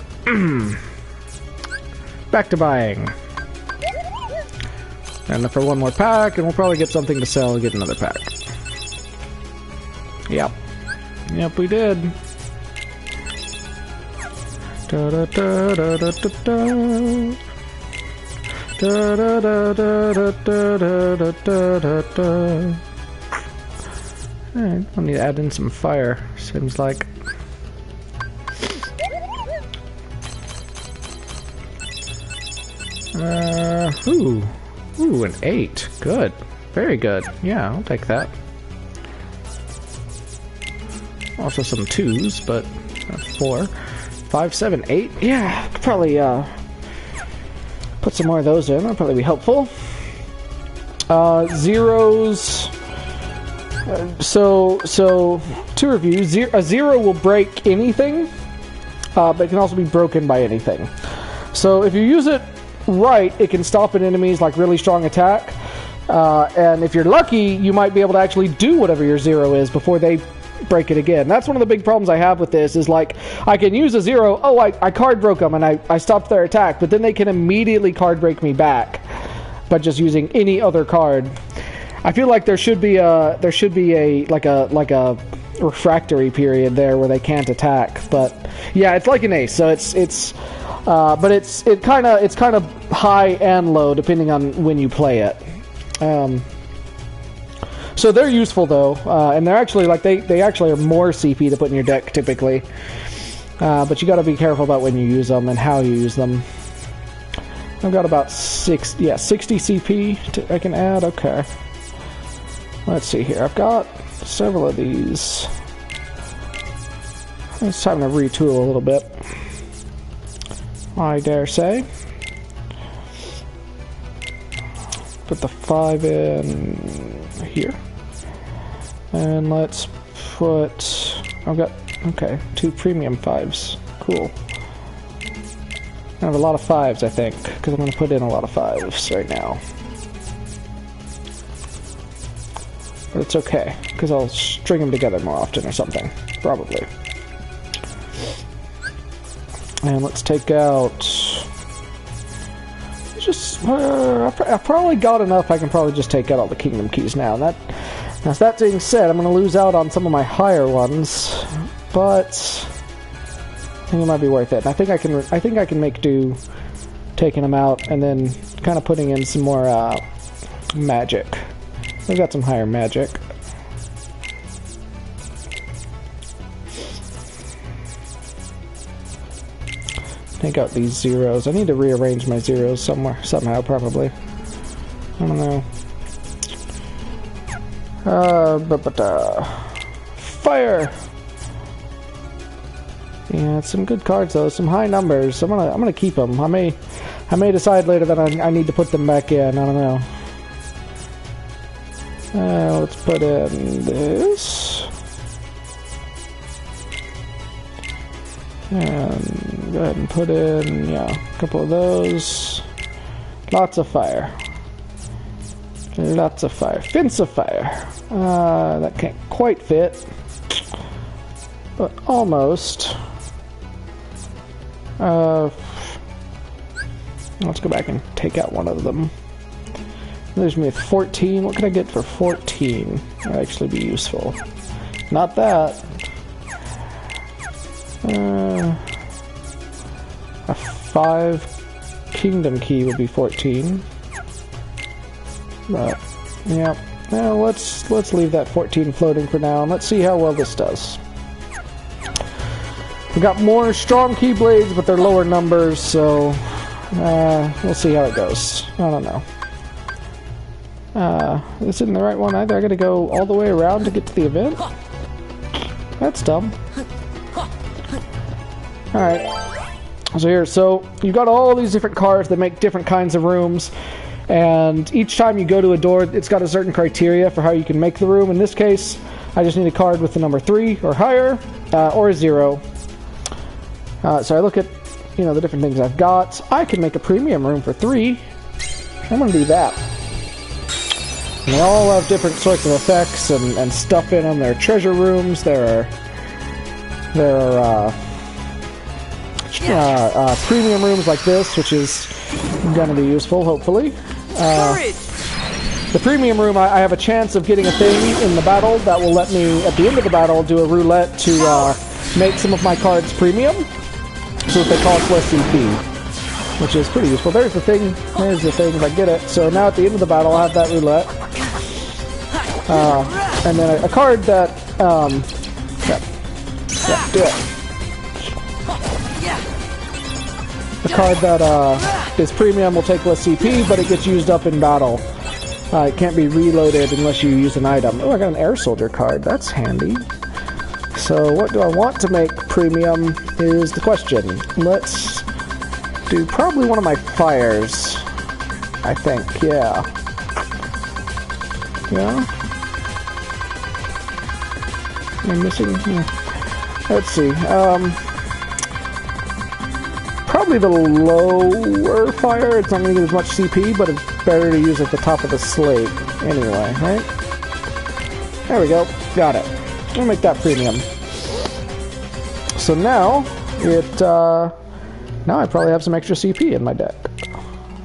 Back to buying. And for one more pack, and we'll probably get something to sell and get another pack. Yep. Yep, we did. Da da da da da da da. Da da da da da da da da da. Alright, I'll need to add in some fire, seems like. Ooh, an 8. Good. Very good. Yeah, I'll take that. Also some 2s, but 4. 5, 7, 8. Yeah, could probably put some more of those in. That'll probably be helpful. Zeros. So to review, a 0 will break anything, but it can also be broken by anything. So if you use it right, it can stop an enemy's like really strong attack, and if you're lucky, you might be able to actually do whatever your 0 is before they break it again. That's one of the big problems I have with this, is like, I can use a 0, oh, I card broke them and I stopped their attack, but then they can immediately card break me back by just using any other card. I feel like there should be a like a refractory period there where they can't attack, but yeah, it's like an ace, so but it's kind of high and low depending on when you play it. So they're useful though, and they're actually like they actually are more CP to put in your deck typically. But you got to be careful about when you use them and how you use them. I've got about 60 CP I can add. Okay. Let's see here. I've got several of these. It's time to retool a little bit, I dare say. Put the 5 in here. And let's put... I've got... Okay, 2 premium 5s. Cool. I have a lot of 5s, I think, because I'm going to put in a lot of 5s right now. But it's okay, because I'll string them together more often or something. Probably. And let's take out... Just... I've probably got enough, I can probably just take out all the kingdom keys now. And that being said, I'm going to lose out on some of my higher ones, but I think it might be worth it. I think I can make do taking them out and then kind of putting in some more magic. I've got some higher magic. Take out these zeros. I need to rearrange my zeros somehow, probably. I don't know. Fire! Yeah, it's some good cards though, some high numbers. I'm gonna keep them. I may decide later that I need to put them back in. I don't know. Let's put in this. And go ahead and put in, yeah, a couple of those. Lots of fire. Lots of fire. Fence of fire. That can't quite fit. But almost. Let's go back and take out one of them. There's me at 14. What can I get for 14? That'd actually be useful. Not that. A 5 kingdom key would be 14. But yeah. Now let's leave that 14 floating for now, and let's see how well this does. We got more strong keyblades, but they're lower numbers, so we'll see how it goes. I don't know. This isn't the right one either. I gotta go all the way around to get to the event? That's dumb. Alright. So you've got all these different cards that make different kinds of rooms, and each time you go to a door, it's got a certain criteria for how you can make the room. In this case, I just need a card with the number 3 or higher, or a 0. So I look at, the different things I've got. I can make a premium room for 3. I'm gonna do that. And they all have different sorts of effects and stuff in them. There are treasure rooms. There are premium rooms like this, which is gonna be useful, hopefully. The premium room, I have a chance of getting a thing in the battle that will let me, at the end of the battle, do a roulette to make some of my cards premium, so that they cost less CP, which is pretty useful. There's the thing if I get it. So now at the end of the battle, I'll have that roulette. And then a card that, do it. The card that is premium will take less CP, but it gets used up in battle. It can't be reloaded unless you use an item. Oh, I got an air soldier card. That's handy. So what do I want to make premium is the question. Let's do probably one of my fires. I think, yeah. Yeah? I'm missing... Let's see. Probably the lower fire. It's not going to get as much CP, but it's better to use at the top of the slate anyway, right? There we go. Got it. We'll make that premium. So now, now I probably have some extra CP in my deck.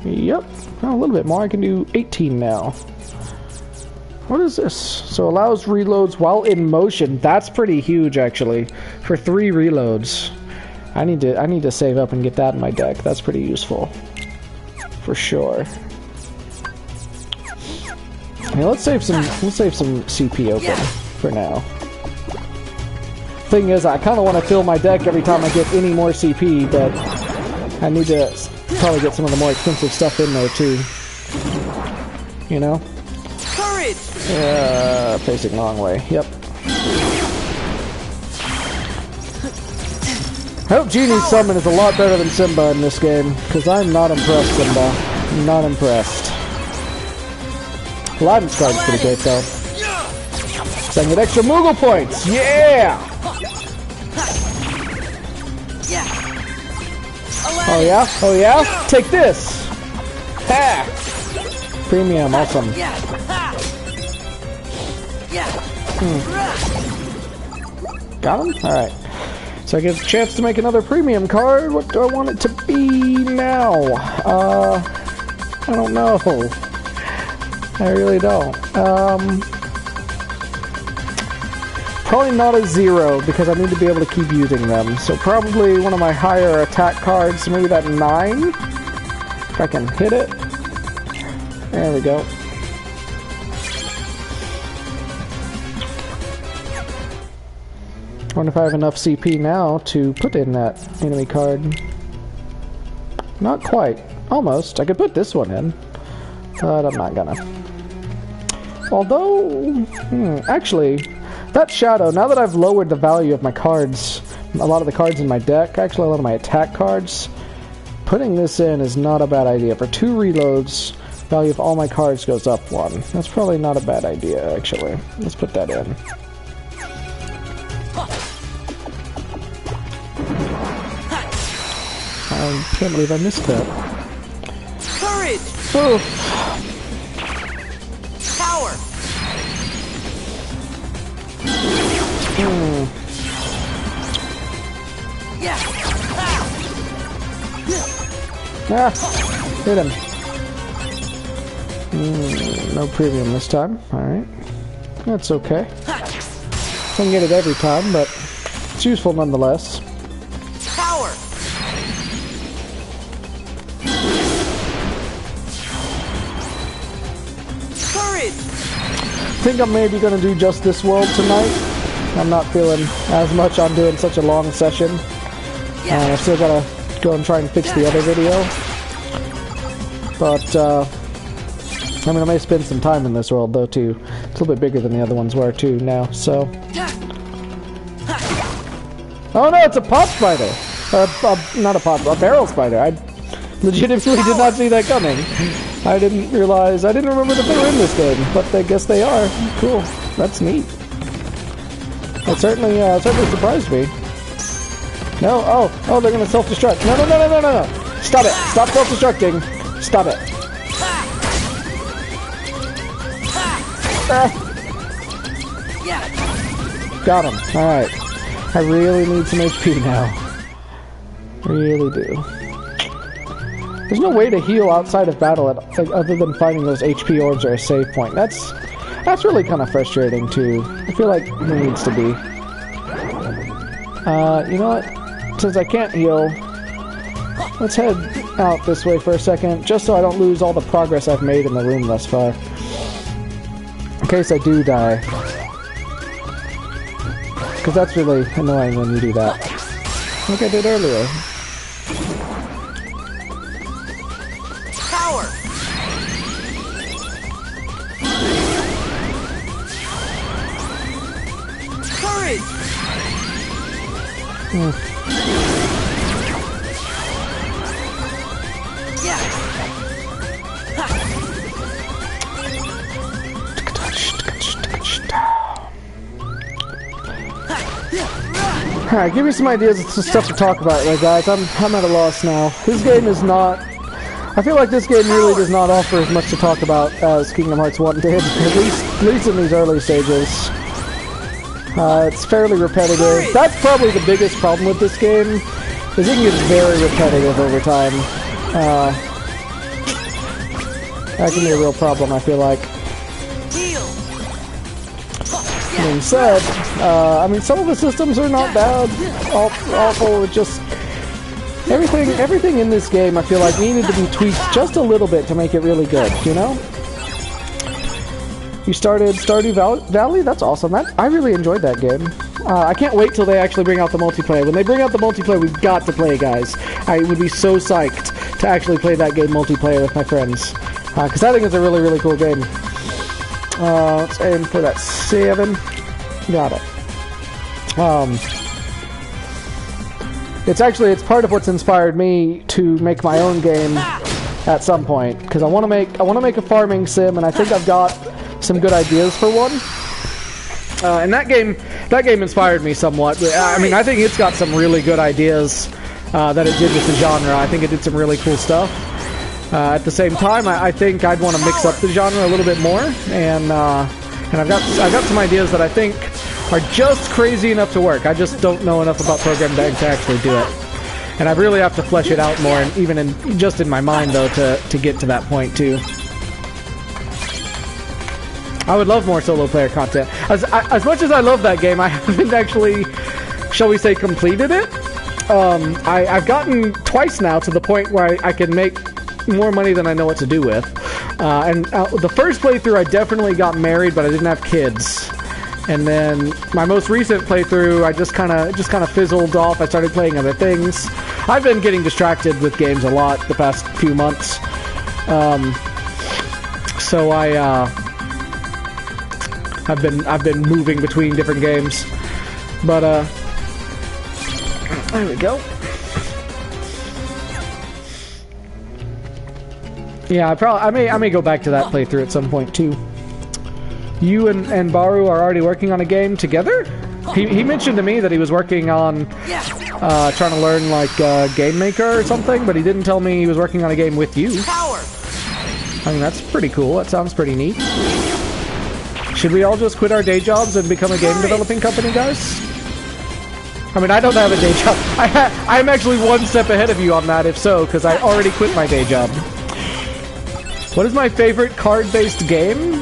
Yep. Oh, a little bit more. I can do 18 now. What is this? So allows reloads while in motion. That's pretty huge, actually. For 3 reloads. I need to save up and get that in my deck. That's pretty useful. For sure. Okay, let's save some CP open for now. Thing is, I kind of want to fill my deck every time I get any more CP, but I need to probably get some of the more expensive stuff in there too. You know? Courage! Facing the wrong way. Yep. I hope Genie's summon is a lot better than Simba in this game, because I'm not impressed, Simba. I'm not impressed. Aladdin's card's pretty great, though. So I can get extra Moogle points! Yeah! Oh yeah? Oh yeah? Take this! Ha! Premium, awesome. Got him? Alright. So I get a chance to make another premium card. What do I want it to be now? I don't know. I really don't. Probably not a 0, because I need to be able to keep using them. So probably one of my higher attack cards, maybe that 9. If I can hit it. There we go. I wonder if I have enough CP now to put in that enemy card. Not quite. Almost. I could put this one in. But I'm not gonna. Although... actually... That Shadow, now that I've lowered the value of my cards, a lot of the cards in my deck, actually a lot of my attack cards, putting this in is not a bad idea. For 2 reloads, value of all my cards goes up 1. That's probably not a bad idea, actually. Let's put that in. I can't believe I missed that. Courage! Oh. Power! Yeah! Ah! Hit him. No premium this time. Alright. That's okay. Can't get it every time, but it's useful nonetheless. Power! Courage! I think I'm maybe going to do just this world tonight. I'm not feeling as much on doing such a long session. I still got to go and try and fix the other video. But, I mean, I may spend some time in this world, though, too. It's a little bit bigger than the other ones were, too, now, so... Oh, no, it's a pop spider! Not a barrel spider. I legitimately did not see that coming. I didn't realize... I didn't remember that they were in this game, but I guess they are. Cool. That's neat. It certainly surprised me. No, oh, they're gonna self-destruct. No. Stop it. Stop self-destructing. Stop it. Got him. Alright. I really need some HP now. Really do. There's no way to heal outside of battle other than finding those HP orbs or a save point. That's really kind of frustrating too. I feel like there needs to be. You know what? Since I can't heal, let's head out this way for a second, just so I don't lose all the progress I've made in the room thus far. In case I do die. Because that's really annoying when you do that. Like I did earlier. Power! Courage! Alright, give me some ideas of some stuff to talk about, right, guys. I'm at a loss now. This game is not... I feel like this game really does not offer as much to talk about as Kingdom Hearts 1 did, at least in these early stages. It's fairly repetitive. That's probably the biggest problem with this game, is it can get very repetitive over time. That can be a real problem, I feel like. That being said, I mean, some of the systems are not bad, awful, just... Everything in this game, I feel like, needed to be tweaked just a little bit to make it really good, you know? You started Stardew Valley? That's awesome. I really enjoyed that game. I can't wait till they actually bring out the multiplayer. When they bring out the multiplayer, we've got to play, guys. I would be so psyched to actually play that game multiplayer with my friends. Because I think it's a really, really cool game. Let's aim for that 7. Got it. It's part of what's inspired me to make my own game at some point, because I want to make a farming sim, and I think I've got some good ideas for one. And that game inspired me somewhat. I mean, I think it's got some really good ideas that it did with the genre. I think it did some really cool stuff. At the same time, I think I'd want to mix up the genre a little bit more, and I've got some ideas that I think are just crazy enough to work. I just don't know enough about programming to actually do it, and I really have to flesh it out more, and even in my mind though, to get to that point too. I would love more solo player content. As much as I love that game, I haven't actually, shall we say, completed it. I've gotten twice now to the point where I can make more money than I know what to do with. And the first playthrough, I definitely got married, but I didn't have kids. And then my most recent playthrough, I just kind of fizzled off. I started playing other things. I've been getting distracted with games a lot the past few months. So I've been moving between different games. But there we go. Yeah, I may go back to that playthrough at some point too. You and Baru are already working on a game together? He mentioned to me that he was working on trying to learn like Game Maker or something, but he didn't tell me he was working on a game with you. Power. I mean, that's pretty cool. That sounds pretty neat. Should we all just quit our day jobs and become a game developing company, guys? I mean, I don't have a day job. I'm actually one step ahead of you on that, if so, because I already quit my day job. What is my favorite card-based game?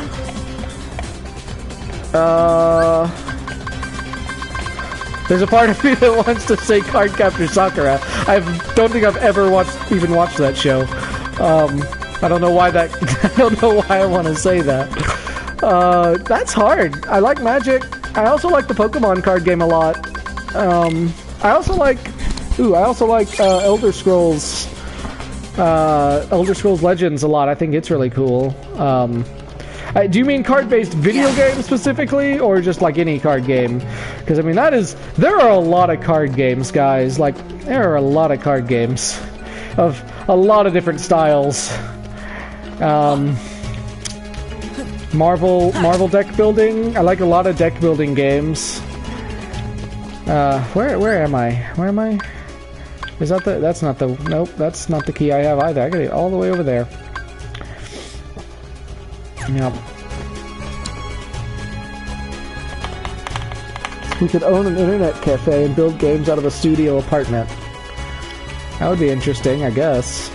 There's a part of me that wants to say Card Captor Sakura. I don't think I've ever even watched that show. I don't know why I don't know why I want to say that. That's hard. I like Magic. I also like the Pokemon card game a lot. I also like Elder Scrolls Legends a lot. I think it's really cool. Do you mean card-based video game specifically, or just like any card game? Because I mean, there are a lot of card games, guys. Like, there are a lot of card games of a lot of different styles. Marvel deck building. I like a lot of deck building games. Where am I? Where am I? Is that that's not the, nope, that's not the key I have either. I gotta get all the way over there. Yep. We could own an internet cafe and build games out of a studio apartment. That would be interesting, I guess.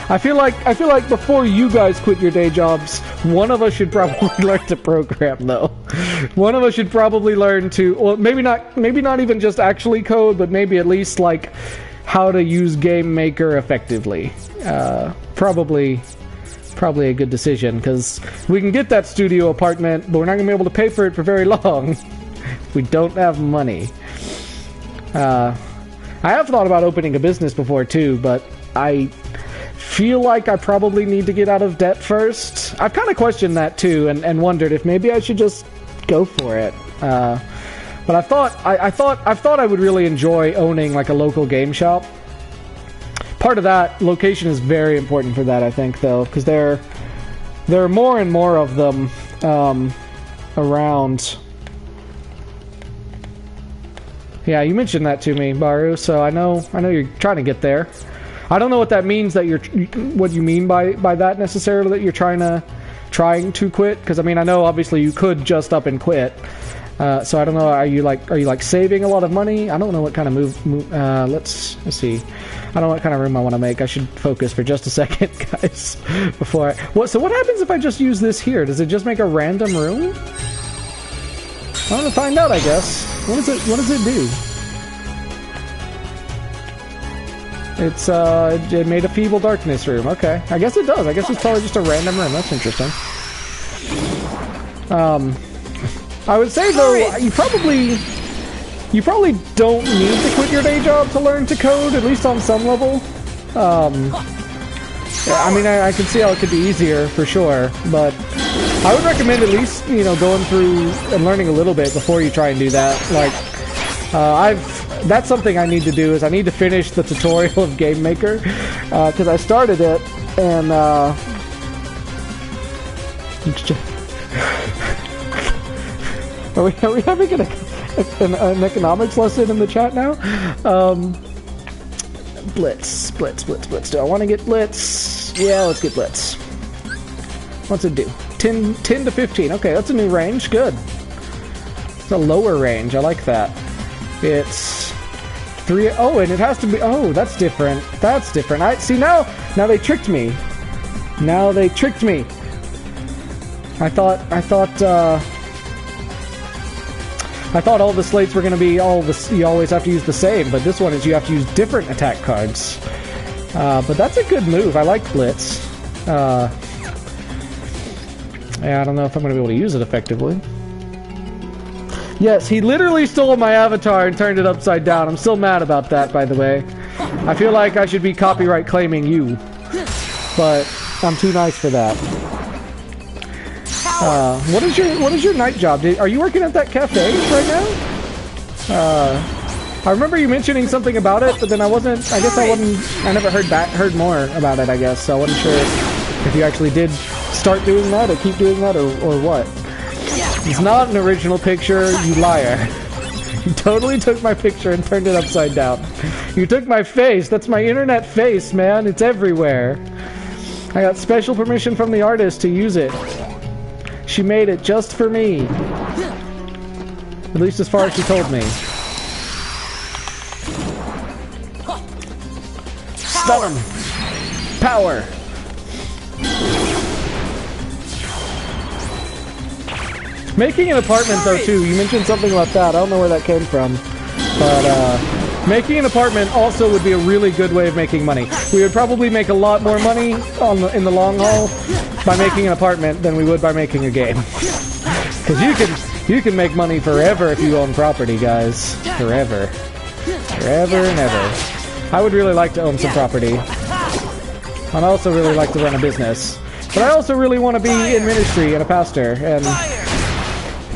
I feel like before you guys quit your day jobs, one of us should probably learn to program, though. One of us should probably learn to, well, maybe not even just actually code, but maybe at least like how to use Game Maker effectively. Probably a good decision, because we can get that studio apartment, but we're not gonna be able to pay for it for very long if we don't have money. I have thought about opening a business before too, but I feel like I probably need to get out of debt first. I've kind of questioned that too, and wondered if maybe I should just go for it. But I thought I would really enjoy owning like a local game shop. Part of that, location is very important for that, I think, though, because there are more and more of them around. Yeah, you mentioned that to me, Baru, so I know you're trying to get there. I don't know what that means, that what you mean by that necessarily, that you're trying to quit, because I mean, I know obviously you could just up and quit. So I don't know, are you like saving a lot of money? I don't know what kind of move let's see. I don't know what kind of room I want to make. I should focus for just a second, guys, before so what happens if I just use this here? Does it just make a random room? I want to find out, I guess. What does it do? It made a feeble darkness room. Okay. I guess it does. I guess it's probably just a random room. That's interesting. I would say, though, you probably don't need to quit your day job to learn to code, at least on some level. I mean, I can see how it could be easier, for sure, but I would recommend at least, going through and learning a little bit before you try and do that. Like, that's something I need to do. Is I need to finish the tutorial of Game Maker because I started it and. Are we having an economics lesson in the chat now? Blitz. Do I want to get Blitz? Yeah, let's get Blitz. What's it do? 10 to 15. Okay, that's a new range. Good. It's a lower range. I like that. It's 3. Oh, and it has to be. Oh, that's different. That's different. I see now. Now they tricked me. Now they tricked me. I thought all the slates were going to be you always have to use the same, but this one is you have to use different attack cards. But that's a good move. I like Blitz. Yeah, I don't know if I'm going to be able to use it effectively. Yes, he literally stole my avatar and turned it upside down. I'm still mad about that, by the way. I feel like I should be copyright claiming you, but I'm too nice for that. What is your night job? Are you working at that cafe right now? I remember you mentioning something about it, but then I never heard more about it, I guess, so I wasn't sure if you actually did start doing that or keep doing that or what. It's not an original picture, you liar. You totally took my picture and turned it upside down. You took my face, that's my internet face, man, it's everywhere. I got special permission from the artist to use it. She made it just for me. At least as far as she told me. Stun him! Power! Making an apartment though too, you mentioned something about that, I don't know where that came from. But making an apartment also would be a really good way of making money. We would probably make a lot more money in the long haul by making an apartment than we would by making a game. Because you can make money forever if you own property, guys. Forever. Forever and ever. I would really like to own some property. I'd also really like to run a business. But I also really want to be in ministry and a pastor. And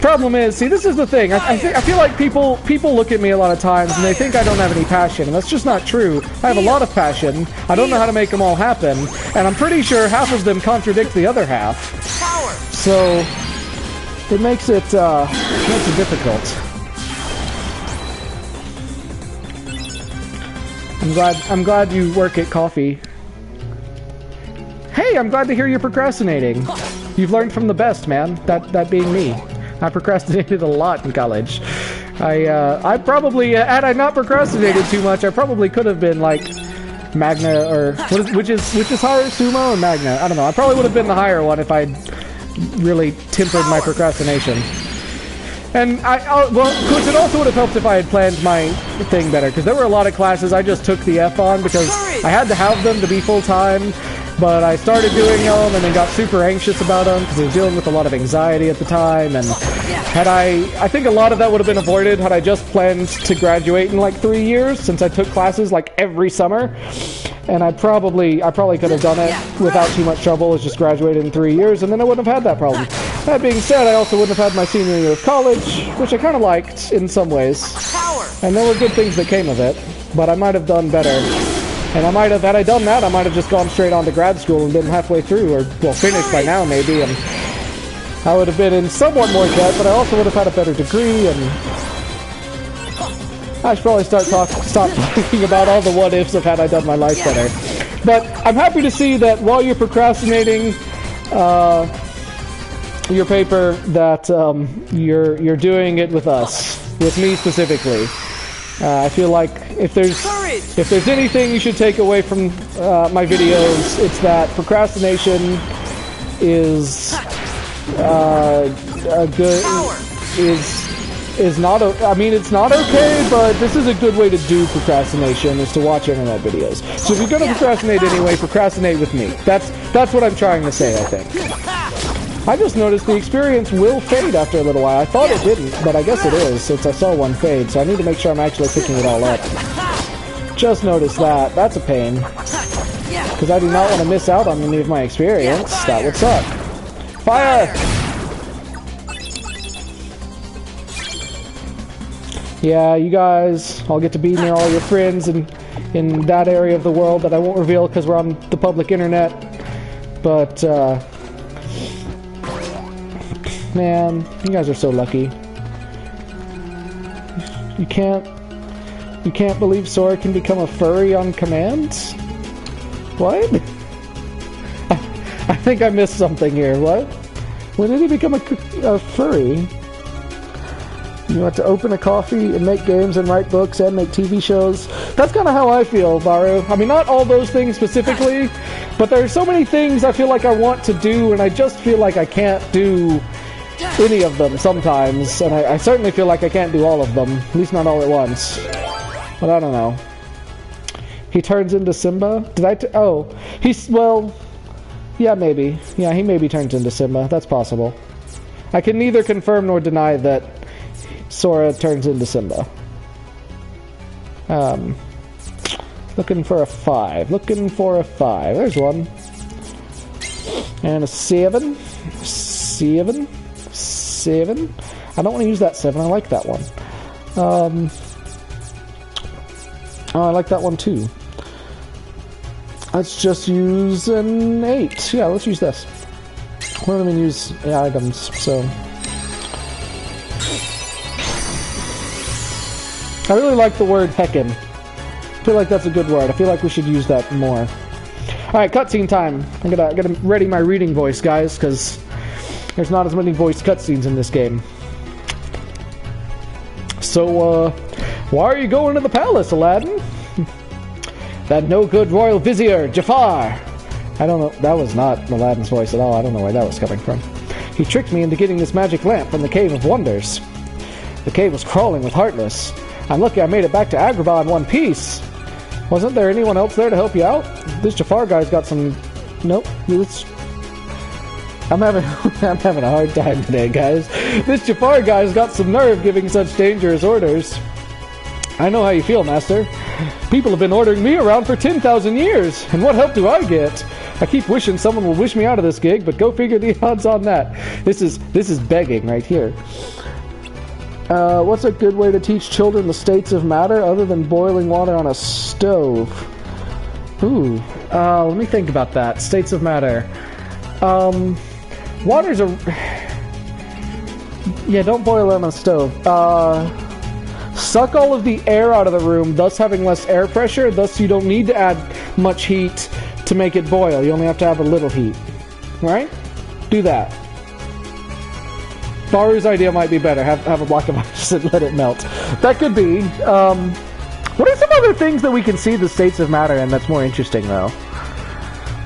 problem is, see, this is the thing. I feel like people look at me a lot of times and they think I don't have any passion, and that's just not true. I have a lot of passion. I don't know how to make them all happen, and I'm pretty sure half of them contradict the other half. So it makes it difficult. I'm glad you work at coffee. Hey, I'm glad to hear you're procrastinating. You've learned from the best, man. That being me. I procrastinated a lot in college. I probably, had I not procrastinated too much, I probably could have been like Magna or which is higher, Sumo or Magna? I don't know. I probably would have been the higher one if I'd really tempered my procrastination. And well, of course, it also would have helped if I had planned my thing better, because there were a lot of classes I just took the F on because I had to have them to be full time. But I started doing them and then got super anxious about them because I was dealing with a lot of anxiety at the time. And I think a lot of that would have been avoided had I just planned to graduate in like 3 years, since I took classes like every summer. And I probably could have done it without too much trouble, as just graduated in 3 years, and then I wouldn't have had that problem. That being said, I also wouldn't have had my senior year of college, which I kind of liked in some ways. And there were good things that came of it, but I might have done better. And I might have, had I done that, I might have just gone straight on to grad school and been halfway through, or, well, finished by now, maybe, and I would have been in somewhat more debt, but I also would have had a better degree, and I should probably stop talking about all the what-ifs of had I done my life better. But I'm happy to see that while you're procrastinating your paper, that you're doing it with us, with me specifically. I feel like if there's anything you should take away from my videos, it's that procrastination is is not. I mean, it's not okay, but this is a good way to do procrastination, is to watch internet videos. So if you're gonna procrastinate anyway, procrastinate with me. That's what I'm trying to say, I think. I just noticed the experience will fade after a little while. I thought it didn't, but I guess it is, since I saw one fade, so I need to make sure I'm actually picking it all up. Just noticed that. That's a pain. Because I do not want to miss out on any of my experience. That would suck. Fire! Yeah, you guys all get to be near all your friends in that area of the world that I won't reveal because we're on the public internet. But, man, you guys are so lucky. You can't believe Sora can become a furry on command? What? I think I missed something here. What? When did he become a furry? You want to open a coffee and make games and write books and make TV shows. That's kind of how I feel, Baru. I mean, not all those things specifically, but there are so many things I feel like I want to do, and I just feel like I can't do any of them sometimes. And I certainly feel like I can't do all of them, at least not all at once. But I don't know. He turns into Simba? Oh, well, yeah, maybe. Yeah, he maybe turns into Simba. That's possible. I can neither confirm nor deny that Sora turns into Simba. Looking for a 5. Looking for a 5. There's one. And a 7. 7. 7. I don't want to use that 7. I like that one. Oh, I like that one too. Let's just use an 8. Yeah, let's use this. We're going to use items, so... I really like the word heckin'. I feel like that's a good word. I feel like we should use that more. Alright, cutscene time. I gotta ready my reading voice, guys, because there's not as many voiced cutscenes in this game. So, why are you going to the palace, Aladdin? That no-good royal vizier, Jafar! I don't know, that was not Aladdin's voice at all. I don't know where that was coming from. He tricked me into getting this magic lamp from the Cave of Wonders. The cave was crawling with Heartless. I'm lucky I made it back to Agrabah in one piece. Wasn't there anyone else there to help you out? This Jafar guy's got some... Nope. I'm having a hard time today, guys. This Jafar guy's got some nerve giving such dangerous orders. I know how you feel, Master. People have been ordering me around for 10,000 years, and what help do I get? I keep wishing someone will wish me out of this gig, but go figure the odds on that. This is begging right here. What's a good way to teach children the states of matter other than boiling water on a stove? Ooh, let me think about that. States of matter. Water's a... Yeah, don't boil it on a stove. Suck all of the air out of the room, thus having less air pressure, thus you don't need to add much heat to make it boil. You only have to have a little heat. Right? Do that. Baru's idea might be better. Have a block of ice and let it melt. That could be. What are some other things that we can see the states of matter in that's more interesting, though?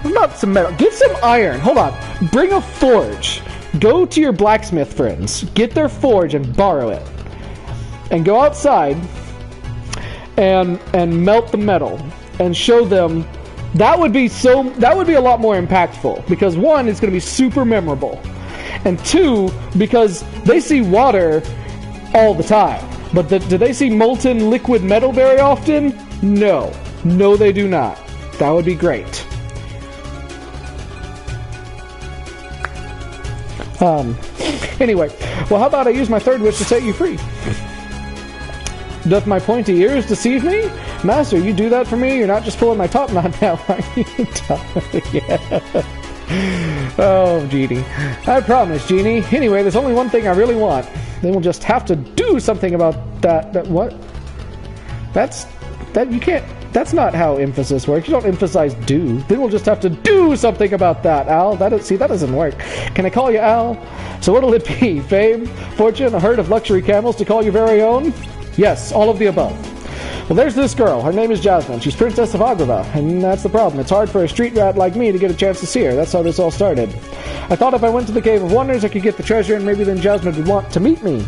Not some metal. Get some iron. Hold on. Bring a forge. Go to your blacksmith friends. Get their forge and borrow it. And go outside and melt the metal and show them. That would be a lot more impactful, because one, it's going to be super memorable, and two, because they see water all the time, but do they see molten liquid metal very often? No, they do not. That would be great. Anyway, well, how about I use my third wish to set you free? Doth my pointy ears deceive me? Master, you do that for me? You're not just pulling my top knot now, are you? Yeah. Oh, Genie. I promise, Genie. Anyway, there's only one thing I really want. Then we'll just have to do something about that. What? You can't... That's not how emphasis works. You don't emphasize do. Then we'll just have to do something about that, Al. That doesn't work. Can I call you Al? So what'll it be? Fame? Fortune? A herd of luxury camels to call your very own? Yes, all of the above. Well, there's this girl. Her name is Jasmine. She's Princess of Agrabah, and that's the problem. It's hard for a street rat like me to get a chance to see her. That's how this all started. I thought if I went to the Cave of Wonders, I could get the treasure, and maybe then Jasmine would want to meet me.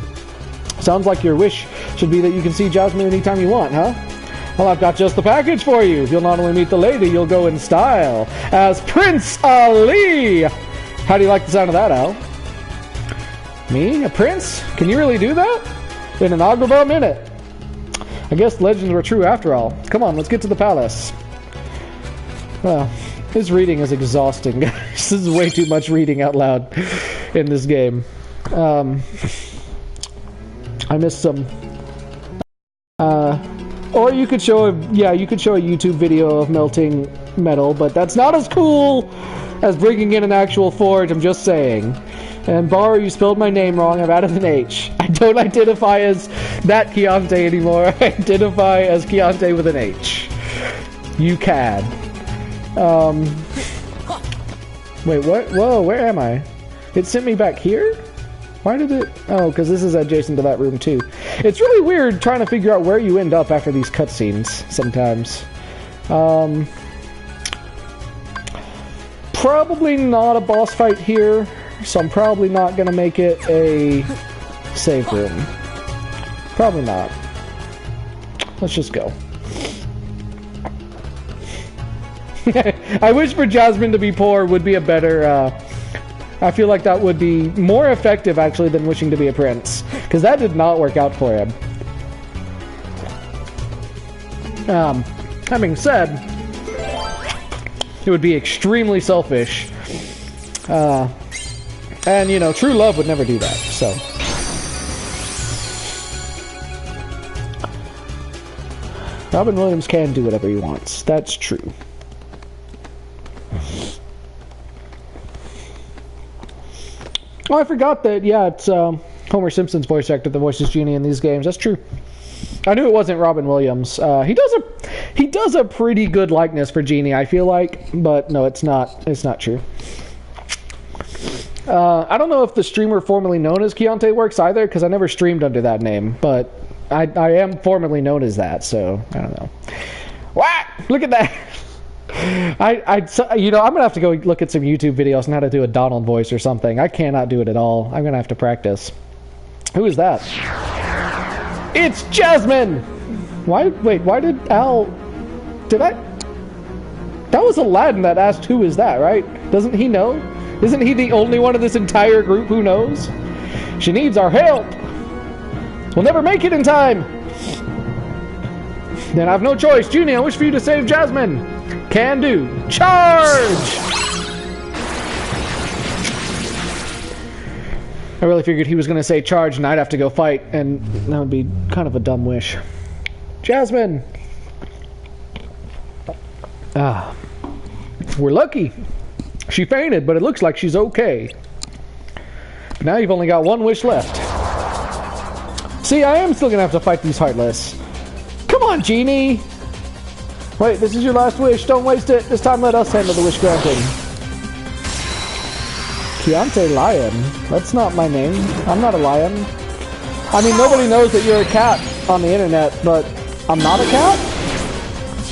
Sounds like your wish should be that you can see Jasmine anytime you want, huh? Well, I've got just the package for you. You'll not only meet the lady, you'll go in style as Prince Ali. How do you like the sound of that, Al? Me? A prince? Can you really do that? In an Agrabah minute. I guess the legends were true after all. Come on, let's get to the palace. Well, his reading is exhausting, guys. This is way too much reading out loud in this game. I missed some Or you could show a YouTube video of melting metal, but that's not as cool as bringing in an actual forge, I'm just saying. And Bar, you spelled my name wrong, I've added an H. I don't identify as that Kiante anymore, I identify as Kiante with an H. You cad. Wait, what? Whoa, where am I? It sent me back here? Why did it? Oh, because this is adjacent to that room too. It's really weird trying to figure out where you end up after these cutscenes sometimes. Probably not a boss fight here, so I'm probably not going to make it a save room. Probably not. Let's just go. I wish for Jasmine to be poor would be a better... I feel like that would be more effective, actually, than wishing to be a prince. Because that did not work out for him. Having said, it would be extremely selfish. And, you know, true love would never do that, so... Robin Williams can do whatever he wants. That's true. Oh, I forgot that, yeah, it's Homer Simpson's voice actor that voices Genie in these games. That's true. I knew it wasn't Robin Williams. He does a pretty good likeness for Genie, I feel like, but no, it's not true. I don't know if the streamer formerly known as Kiante works either, because I never streamed under that name, but I am formerly known as that, so I don't know. What? Look at that! You know, I'm gonna have to go look at some YouTube videos on how to do a Donald voice or something. I cannot do it at all. I'm gonna have to practice. Who is that? It's Jasmine! Wait, why did Al... That was Aladdin that asked who is that, right? Doesn't he know? Isn't he the only one of this entire group who knows? She needs our help! We'll never make it in time! Then I have no choice. Genie, I wish for you to save Jasmine! Can do. Charge! I really figured he was going to say charge and I'd have to go fight, and that would be kind of a dumb wish. Jasmine! Ah. We're lucky. She fainted, but it looks like she's okay. But now you've only got one wish left. See, I am still going to have to fight these Heartless. Come on, Genie! Wait, this is your last wish. Don't waste it. This time let us handle the wish granting. Kiante Lion? That's not my name. I'm not a lion. I mean, nobody knows that you're a cat on the internet, but I'm not a cat?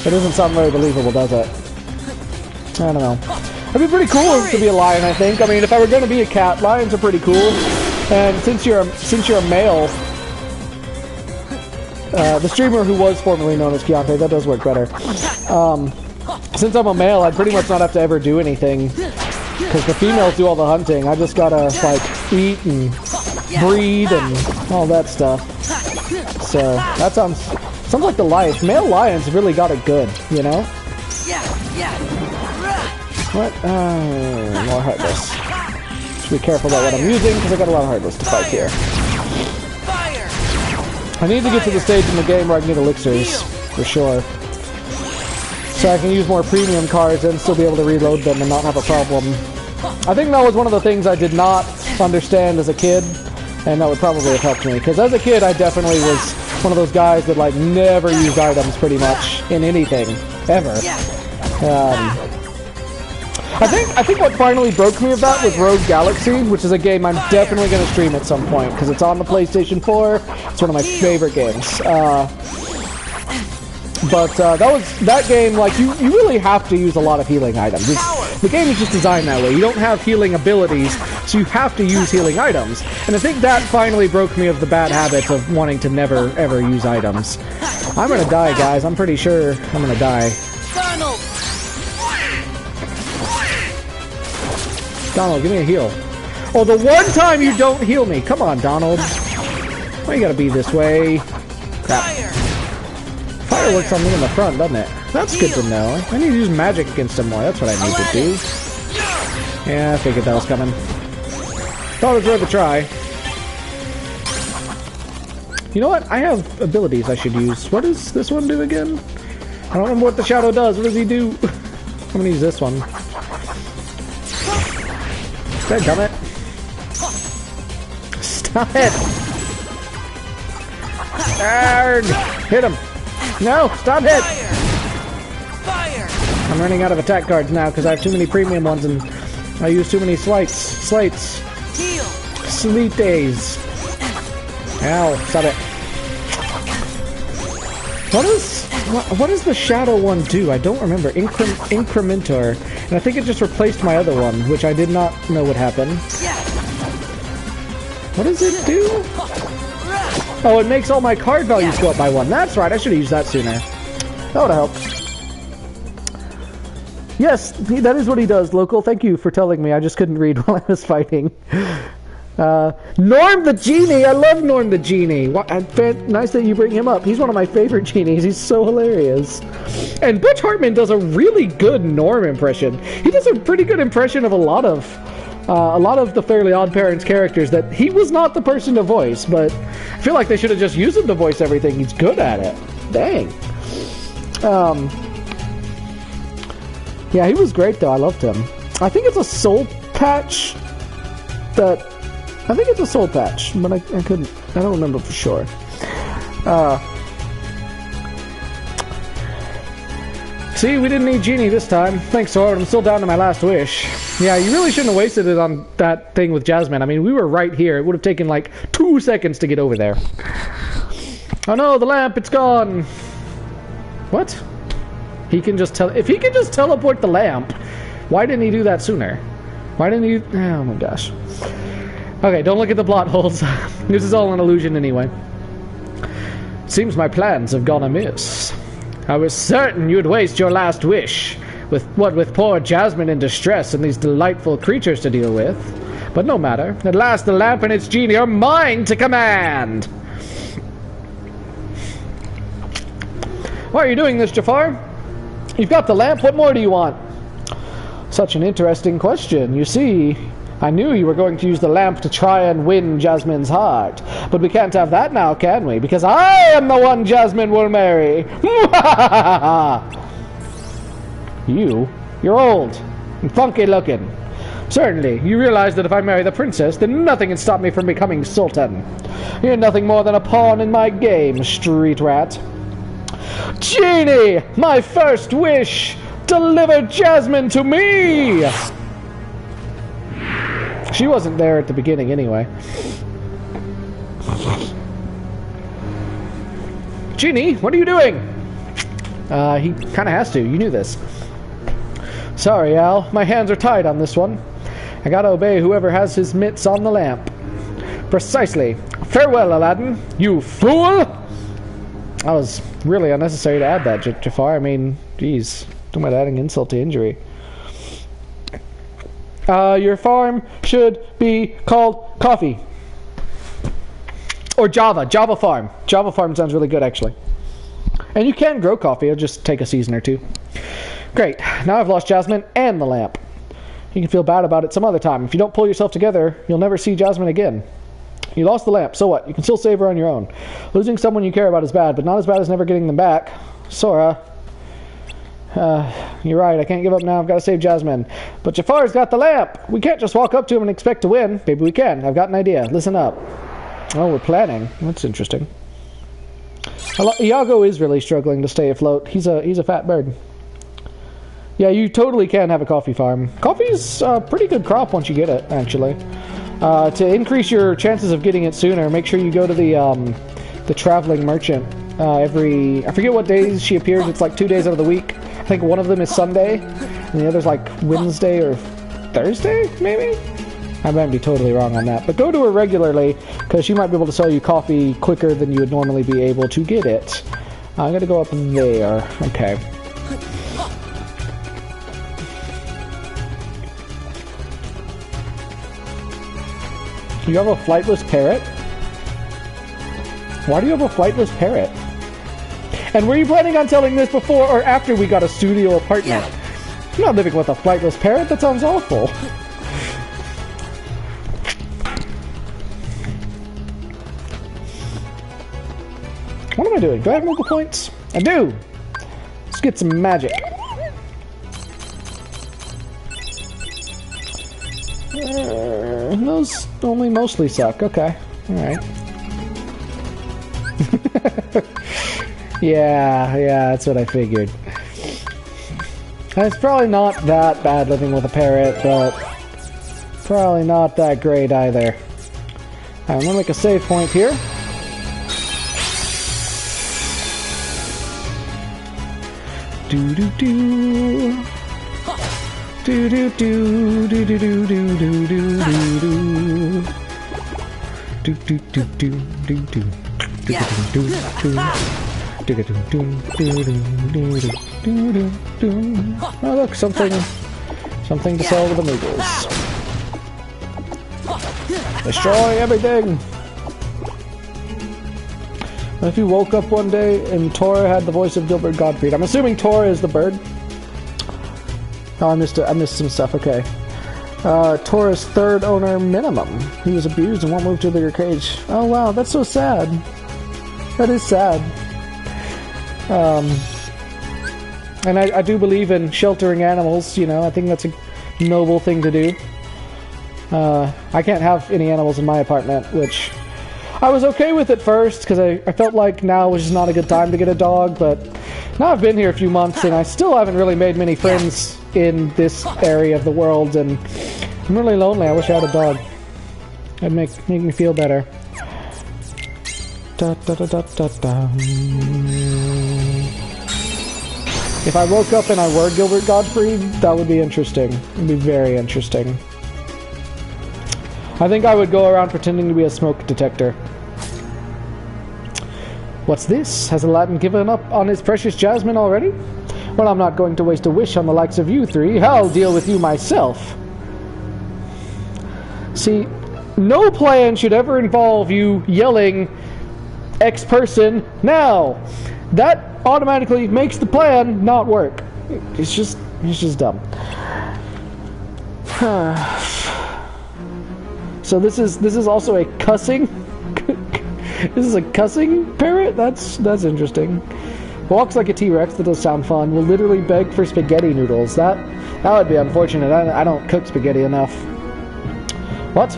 It doesn't sound very believable, does it? I don't know. It'd be pretty cool to be a lion, I think. I mean, if I were going to be a cat, lions are pretty cool. And since you're a male... the streamer who was formerly known as Kiante, that does work better. Since I'm a male, I'd pretty much not have to ever do anything, because the females do all the hunting. I just gotta, like, eat and breed and all that stuff. So, that sounds like the life. Male lions really got it good, you know? What? More Heartless. Should be careful about what I'm using, because I got a lot of Heartless to fight here. I need to get to the stage in the game where I can get elixirs, for sure. So I can use more premium cards and still be able to reload them and not have a problem. I think that was one of the things I did not understand as a kid, and that would probably have helped me. Because as a kid, I definitely was one of those guys that, like, never used items pretty much in anything, ever. I think what finally broke me of that was Rogue Galaxy, which is a game I'm definitely going to stream at some point, because it's on the PlayStation 4. It's one of my favorite games. But that game, like, you really have to use a lot of healing items. The game is just designed that way. You don't have healing abilities, so you have to use healing items. And I think that finally broke me of the bad habits of wanting to never, ever use items. I'm going to die, guys. I'm pretty sure I'm going to die. Donald, give me a heal. Oh, the one time you don't heal me. Come on, Donald. Why you gotta be this way? Crap. Fire works on me in the front, doesn't it? That's good to know. I need to use magic against him more. That's what I need to do. Yeah, I figured that was coming. Thought it was worth a try. You know what? I have abilities I should use. What does this one do again? I don't remember what the shadow does. What does he do? I'm gonna use this one. Dadgummit. Stop it! Arrgh! Hit him! No! Stop it! Fire! I'm running out of attack cards now because I have too many premium ones and I use too many slates. Heal! Sleep days. Ow! Stop it. What does the shadow one do? I don't remember. Incrementor. And I think it just replaced my other one, which I did not know would happen. What does it do? Oh, it makes all my card values go up by 1. That's right, I should have used that sooner. That would have helped. Yes, that is what he does, Local. Thank you for telling me. I just couldn't read while I was fighting. Norm the Genie! I love Norm the Genie! Nice that you bring him up. He's one of my favorite genies. He's so hilarious. And Butch Hartman does a really good Norm impression. He does a pretty good impression of a lot of the Fairly Odd Parents characters that he was not the person to voice, but I feel like they should have just used him to voice everything. He's good at it. Dang. Yeah, he was great though. I loved him. I think it's a soul patch that... I think it's a soul patch, but I don't remember for sure. See, we didn't need Genie this time. Thanks, Sword. I'm still down to my last wish. Yeah, you really shouldn't have wasted it on that thing with Jasmine. I mean, we were right here. It would have taken like 2 seconds to get over there. Oh no, the lamp, it's gone. What? He can just if he can just teleport the lamp, why didn't he do that sooner? Why didn't he... Oh my gosh. Okay, don't look at the plot holes. This is all an illusion anyway. Seems my plans have gone amiss. I was certain you'd waste your last wish, with poor Jasmine in distress and these delightful creatures to deal with. But no matter. At last the lamp and its genie are mine to command! Why are you doing this, Jafar? You've got the lamp, what more do you want? Such an interesting question. You see, I knew you were going to use the lamp to try and win Jasmine's heart. But we can't have that now, can we? Because I am the one Jasmine will marry! You're old and funky looking. Certainly, you realize that if I marry the princess, then nothing can stop me from becoming Sultan. You're nothing more than a pawn in my game, street rat. Genie! My first wish! Deliver Jasmine to me! She wasn't there at the beginning anyway. Genie, what are you doing? He kinda has to. You knew this. Sorry, Al. My hands are tied on this one. I gotta obey whoever has his mitts on the lamp. Precisely. Farewell, Aladdin. You fool! That was really unnecessary to add that, Jafar. I mean, geez. Talking about adding insult to injury. Your farm should be called Coffee. Or Java. Java Farm. Java Farm sounds really good, actually. And you can grow coffee. It'll just take a season or two. Great. Now I've lost Jasmine and the lamp. You can feel bad about it some other time. If you don't pull yourself together, you'll never see Jasmine again. You lost the lamp, so what? You can still save her on your own. Losing someone you care about is bad, but not as bad as never getting them back. Sora. You're right, I can't give up now. I've got to save Jasmine. But Jafar's got the lamp! We can't just walk up to him and expect to win. Maybe we can. I've got an idea. Listen up. Oh, we're planning. That's interesting. Iago is really struggling to stay afloat. He's a fat bird. Yeah, you totally can have a coffee farm. Coffee's a pretty good crop once you get it, actually. To increase your chances of getting it sooner, make sure you go to the traveling merchant. I forget what days she appears. It's like 2 days out of the week. I think one of them is Sunday, and the other's like Wednesday or Thursday, maybe? I might be totally wrong on that. But go to her regularly, because she might be able to sell you coffee quicker than you would normally be able to get it. I'm going to go up there. Okay. You have a flightless parrot? Why do you have a flightless parrot? And were you planning on telling this before or after we got a studio apartment? Yeah. I'm not living with a flightless parrot. That sounds awful. What am I doing? Do I have mogul points? I do! Let's get some magic. Those only mostly suck. Okay. Alright. yeah, that's what I figured. It's probably not that bad living with a parrot, but probably not that great either. Alright, I'm gonna make a save point here. Do-do-do. Do-do-do. Do-do-do-do-do-do-do-do. Do-do-do-do-do-do. Oh look, something to sell to the Moogles. Destroy everything! What if you woke up one day and Tora had the voice of Gilbert Gottfried? I'm assuming Tora is the bird. Oh, I missed some stuff, okay. Tora's third owner minimum. He was abused and won't move to a bigger cage. Oh wow, that's so sad. That is sad. And I do believe in sheltering animals, you know, I think that's a noble thing to do. I can't have any animals in my apartment, which I was okay with at first, because I felt like now was just not a good time to get a dog, but now I've been here a few months and I still haven't really made many friends in this area of the world, and I'm really lonely. I wish I had a dog. That'd make me feel better. Da, da, da, da, da, da. If I woke up and I were Gilbert Gottfried, that would be interesting. It would be very interesting. I think I would go around pretending to be a smoke detector. What's this? Has Aladdin given up on his precious Jasmine already? Well, I'm not going to waste a wish on the likes of you three. I'll deal with you myself. See, no plan should ever involve you yelling, X person, now! That automatically makes the plan not work. It's just dumb. So this is also a cussing. This is a cussing parrot. That's interesting. Walks like a T-Rex. That does sound fun. Will literally beg for spaghetti noodles. That would be unfortunate. I don't cook spaghetti enough. What?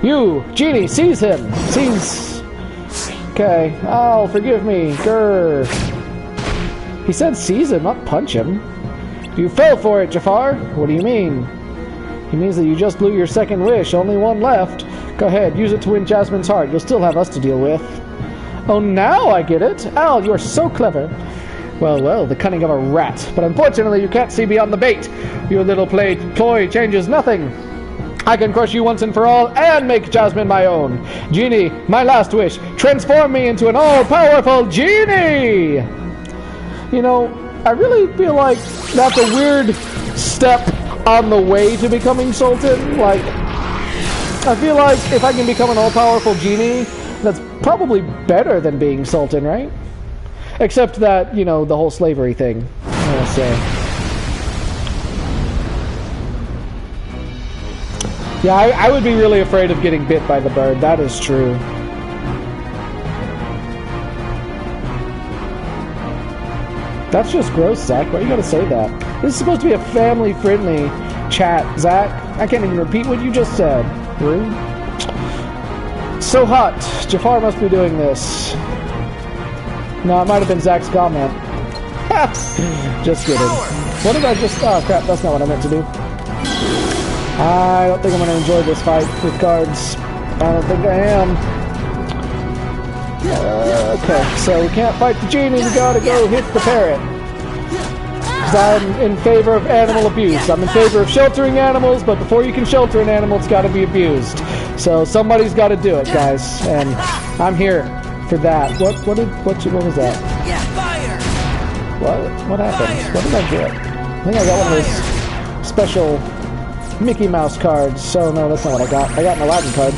You, Genie, seize him. Seize. Okay. Oh, forgive me. Grr. He said seize him, not punch him. You fell for it, Jafar. What do you mean? He means that you just blew your second wish. Only one left. Go ahead, use it to win Jasmine's heart. You'll still have us to deal with. Oh, now I get it. Al, you are so clever. Well, the cunning of a rat. But unfortunately, you can't see beyond the bait. Your little ploy changes nothing. I can crush you once and for all and make Jasmine my own. Genie, my last wish. Transform me into an all-powerful genie! You know, I really feel like that's a weird step on the way to becoming Sultan. Like, I feel like if I can become an all-powerful genie, that's probably better than being Sultan, right? Except that, you know, the whole slavery thing, I must say. Yeah, I would be really afraid of getting bit by the bird, that is true. That's just gross, Zach. Why you gotta say that? This is supposed to be a family-friendly chat, Zach. I can't even repeat what you just said. Rude. So hot. Jafar must be doing this. No, it might have been Zach's comment. Just kidding. What did I just... Oh, crap. That's not what I meant to do. I don't think I'm going to enjoy this fight with cards. I don't think I am. Okay, so we can't fight the genie. We gotta go hit the parrot. Because I'm in favor of animal abuse. I'm in favor of sheltering animals, but before you can shelter an animal, it's gotta be abused. So somebody's gotta do it, guys. And I'm here for that. What was that? Fire! What happened? What did I get? I think I got one of those special Mickey Mouse cards. So no, that's not what I got. I got an Aladdin card.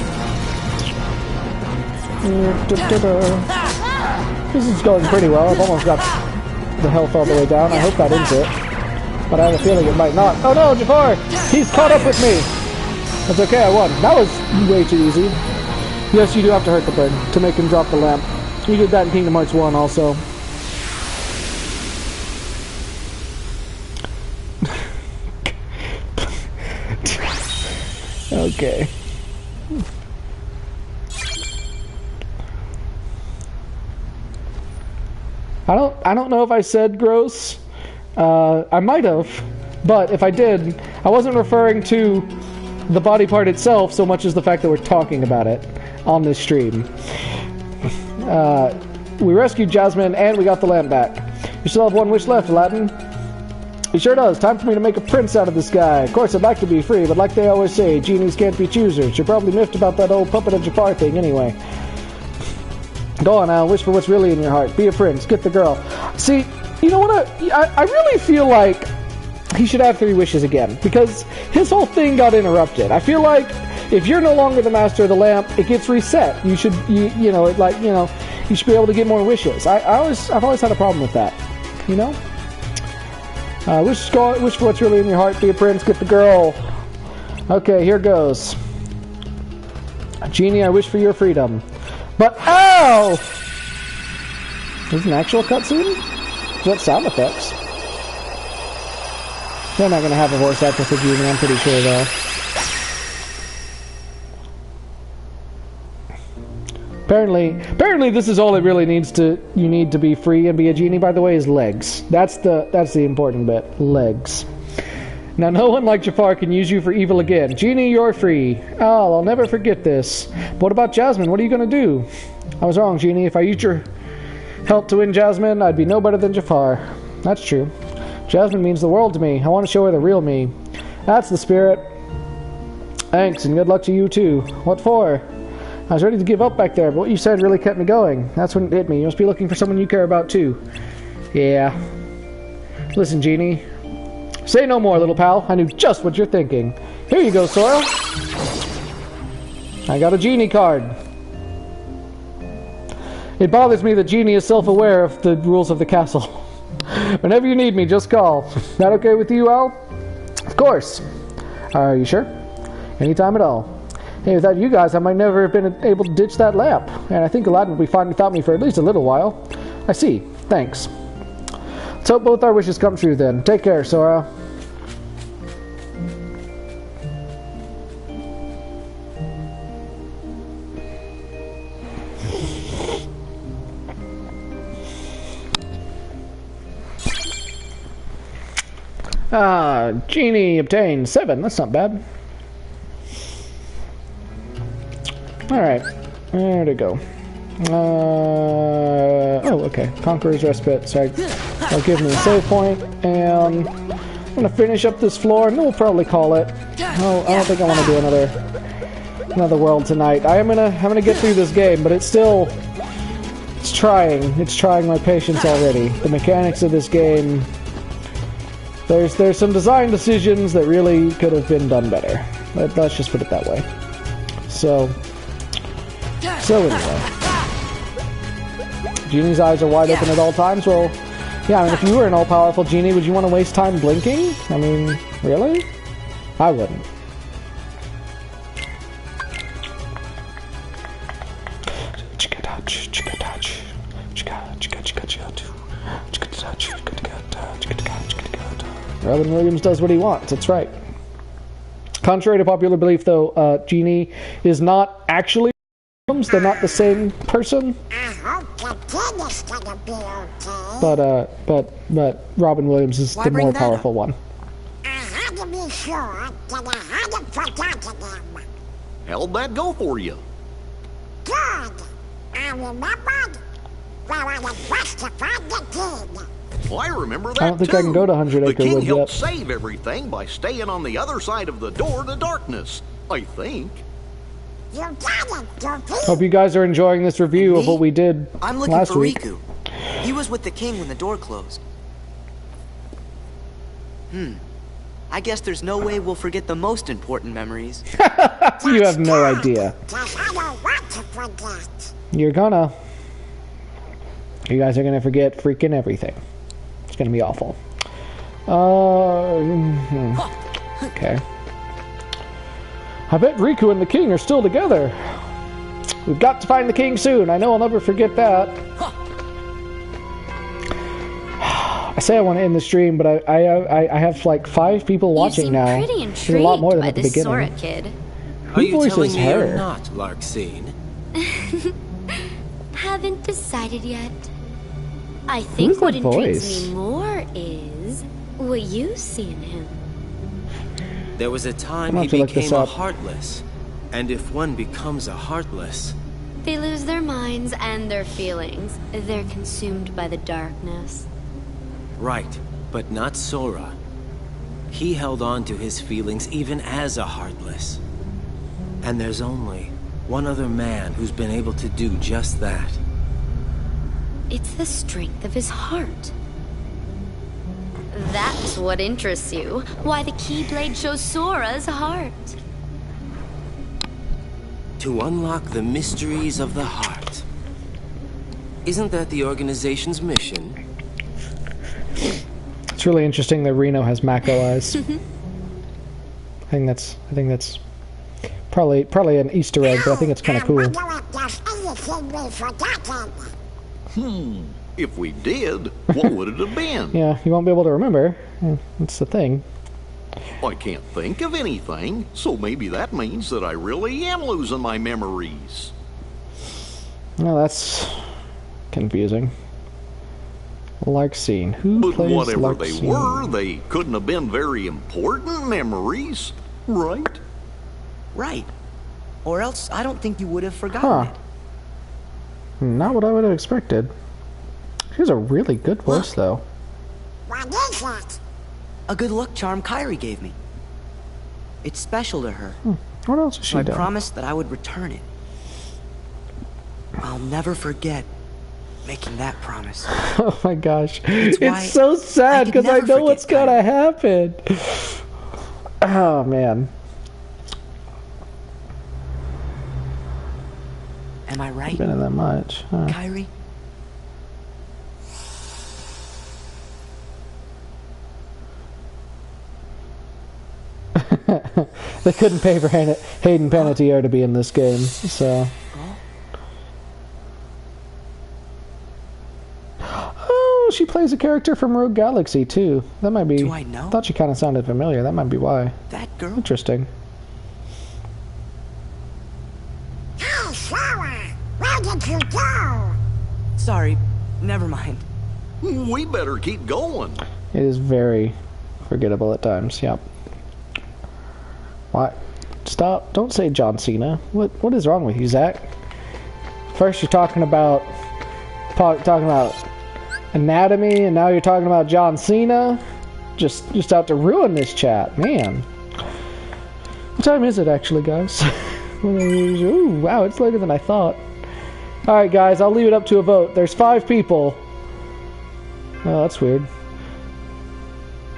This is going pretty well. I've almost got the health all the way down. I hope that ends it. But I have a feeling it might not. Oh no, Jafar! He's caught up with me! That's okay, I won. That was way too easy. Yes, you do have to hurt the bird to make him drop the lamp. You did that in Kingdom Hearts 1 also. Okay. I don't know if I said gross. I might have, but if I did, I wasn't referring to the body part itself so much as the fact that we're talking about it on this stream. We rescued Jasmine and we got the lamp back. You still have one wish left, Aladdin. He sure does. Time for me to make a prince out of this guy. Of course, I'd like to be free, but like they always say, genies can't be choosers. You're probably miffed about that old puppet of Jafar thing anyway. Go on, Al. Wish for what's really in your heart. Be a prince. Get the girl. See, you know what? I really feel like he should have 3 wishes again, because his whole thing got interrupted. I feel like if you're no longer the master of the lamp, it gets reset. You should, you should be able to get more wishes. I've always had a problem with that. You know? Wish for what's really in your heart. Be a prince. Get the girl. Okay, here goes. Genie, I wish for your freedom. But ow! Is this an actual cutscene? Is that sound effects? They're not gonna have a voice actor for Genie, I'm pretty sure though. Apparently this is all it really needs to, you need to be free and be a genie, by the way, is legs. That's the important bit. Legs. Now no one like Jafar can use you for evil again. Genie, you're free. Oh, I'll never forget this. But what about Jasmine? What are you gonna do? I was wrong, Genie. If I used your help to win Jasmine, I'd be no better than Jafar. That's true. Jasmine means the world to me. I want to show her the real me. That's the spirit. Thanks, and good luck to you too. What for? I was ready to give up back there, but what you said really kept me going. That's when it hit me. You must be looking for someone you care about too. Yeah. Listen, Genie. Say no more, little pal. I knew just what you're thinking. Here you go, Sora. I got a Genie card. It bothers me that Genie is self-aware of the rules of the castle. Whenever you need me, just call. That okay with you, Al? Of course. Are you sure? Anytime at all. Hey, without you guys, I might never have been able to ditch that lamp. And I think Aladdin will be fine without me for at least a little while. I see. Thanks. Let's hope both our wishes come true then. Take care, Sora. Genie obtained 7. That's not bad. Alright. Where'd it go? Oh, okay. Conqueror's Respite. So that'll give me a save point. And I'm going to finish up this floor, and then we'll probably call it. Oh, I don't think I want to do another world tonight. I'm gonna get through this game, but it's trying. It's trying my patience already. The mechanics of this game... There's some design decisions that really could have been done better. Let's just put it that way. So anyway. Genie's eyes are wide open at all times. Well, yeah, I mean, if you were an all-powerful genie, would you want to waste time blinking? I mean, really? I wouldn't. Robin Williams does what he wants, that's right. Contrary to popular belief, though, Genie is not actually Williams. They're not the same person. I hope the kid is gonna be okay. But Robin Williams is the more powerful one. I had to be sure that I hadn't forgotten him. How'd that go for you? Good. I remembered where I had rushed to find the kid. Well, I remember that I don't think I can go to 100 Acre The king Wood helped yet. save everything by staying on the other side of the door to darkness, I think. You got it, Goofy. Hope you guys are enjoying this review of what we did I'm looking last for week. Riku. He was with the king when the door closed. I guess there's no way we'll forget the most important memories. You have no idea. Because I don't want to forget. You're gonna. You guys are gonna forget freaking everything. It's gonna be awful. Okay. I bet Riku and the king are still together. We've got to find the king soon. I know I'll never forget that. I say I want to end the stream, but I have like 5 people watching now. Pretty There's a lot more than at the beginning. Sora kid. Are you telling me her? you're not Larkseen? Haven't decided yet. I think Who's what that intrigues voice? me more is what you see in him. There was a I'm time gonna he have to look this became a up. Heartless. And if one becomes a Heartless, They lose their minds and their feelings. They're consumed by the darkness. right, but not Sora. He held on to his feelings even as a Heartless. And there's only one other man who's been able to do just that. It's the strength of his heart. That's what interests you. Why the Keyblade shows Sora's heart. To unlock the mysteries of the heart. Isn't that the organization's mission? It's really interesting that Reno has Mako eyes. I think that's probably an Easter egg, but I think it's kind of cool. If we did, what would it have been? Yeah, you won't be able to remember. That's the thing. I can't think of anything, so maybe that means that I really am losing my memories. Well, that's confusing. Larkseen. Who But plays whatever Larkseen? they were, they couldn't have been very important memories, right? Right. Or else I don't think you would have forgotten Huh. it. Not what I would have expected. She has a really good voice, though. What is it? A good luck charm Kyrie gave me. It's special to her. What else has she So I done? promised that I would return it. I'll never forget making that promise. Oh my gosh. why It's so sad I could because I never know what's forget gonna happen. Oh man. Am I right, Been in that much. Huh. Kyrie? They couldn't pay for Hayden Panettiere to be in this game, so. Oh, she plays a character from Rogue Galaxy too. That might be. Do I know? Thought she kind of sounded familiar. That might be why. That girl? Interesting. Hey, Sora! Where did you go? Sorry, never mind. We better keep going. It is very forgettable at times. Yep. What? Stop! Don't say John Cena. What is wrong with you, Zach? First you're talking about anatomy, and now you're talking about John Cena. Just out to ruin this chat, man. What time is it actually, guys? Ooh, wow, it's later than I thought. All right, guys, I'll leave it up to a vote. There's 5 people. Oh, that's weird.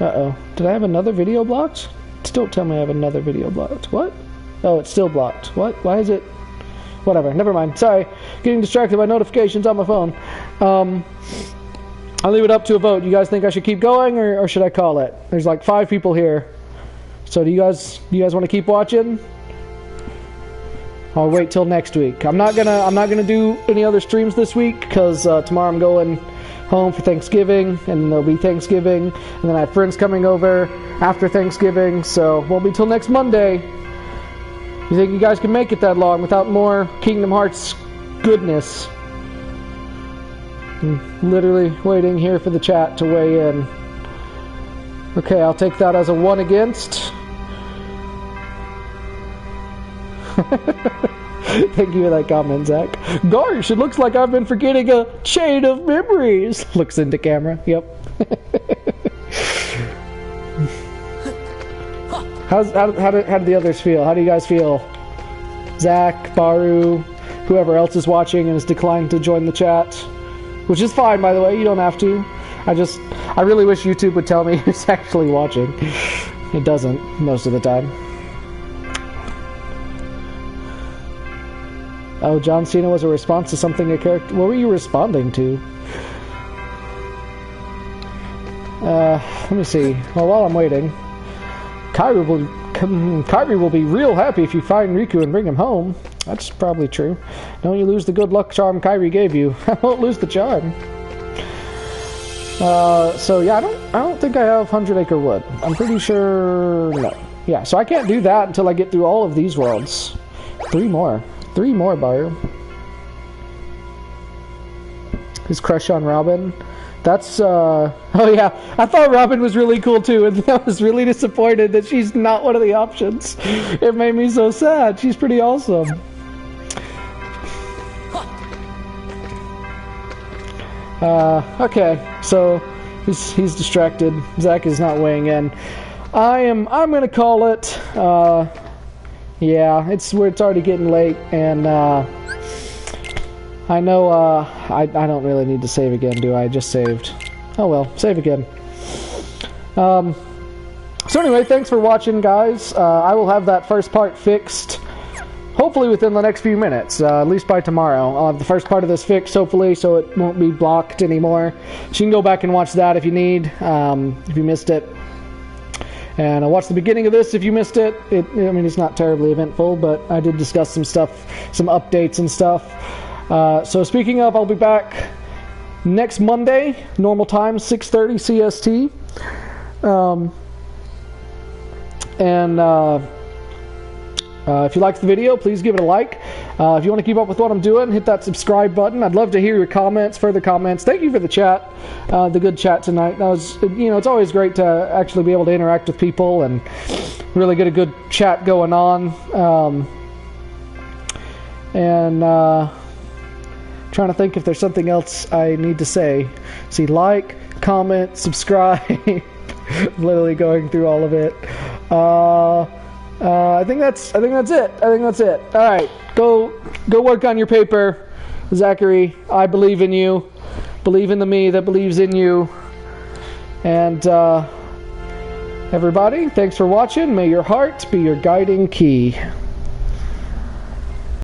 Uh-oh. Did I have another video blocked? Still tell me I have another video blocked. What? Oh, it's still blocked. What? Why is it? Whatever. Never mind. Sorry. Getting distracted by notifications on my phone. I'll leave it up to a vote. You guys think I should keep going or should I call it? There's like 5 people here. So do you guys want to keep watching? I'll wait till next week. I'm not gonna do any other streams this week because tomorrow I'm going home for Thanksgiving, and there'll be Thanksgiving, and then I have friends coming over after Thanksgiving, so won't be till next Monday. You think you guys can make it that long without more Kingdom Hearts goodness? I'm literally waiting here for the chat to weigh in. Okay, I'll take that as a 1 against. Thank you for that comment, Zach. Gosh, it looks like I've been forgetting a chain of memories. Looks into camera. Yep. How did the others feel? How do you guys feel? Zach, Baru, whoever else is watching and has declined to join the chat, which is fine, by the way. You don't have to. I really wish YouTube would tell me who's actually watching. It doesn't most of the time. Oh, John Cena was a response to something a character... What were you responding to? Let me see. Well, while I'm waiting... Kyrie will be real happy if you find Riku and bring him home. That's probably true. Don't you lose the good luck charm Kyrie gave you. I won't lose the charm. So yeah, I don't think I have 100 Acre Wood. I'm pretty sure, no. Yeah, so I can't do that until I get through all of these worlds. 3 more. 3 more, Bar. His crush on Robin. That's, oh yeah, I thought Robin was really cool too, and I was really disappointed that she's not one of the options. It made me so sad. She's pretty awesome. Okay, so he's distracted. Zach is not weighing in. I'm gonna call it. Yeah, it's already getting late, and I know I don't really need to save again, do I? Just saved. Oh well, save again. So anyway, thanks for watching, guys. I will have that first part fixed. Hopefully within the next few minutes, at least by tomorrow. I'll have the first part of this fixed, hopefully, so it won't be blocked anymore. So you can go back and watch that if you need, if you missed it. And watch the beginning of this if you missed it. I mean, it's not terribly eventful, but I did discuss some stuff, some updates and stuff. So speaking of, I'll be back next Monday, normal time, 6:30 CST. If you liked the video, please give it a like. If you want to keep up with what I'm doing, hit that subscribe button. I'd love to hear your comments, further comments. Thank you for the chat, the good chat tonight. That was, it's always great to actually be able to interact with people and really get a good chat going on. Trying to think if there's something else I need to say. See, like, comment, subscribe. Literally going through all of it. I think that's it. All right, go work on your paper, Zachary. I believe in you. Believe in the me that believes in you. And everybody, thanks for watching. May your heart be your guiding key.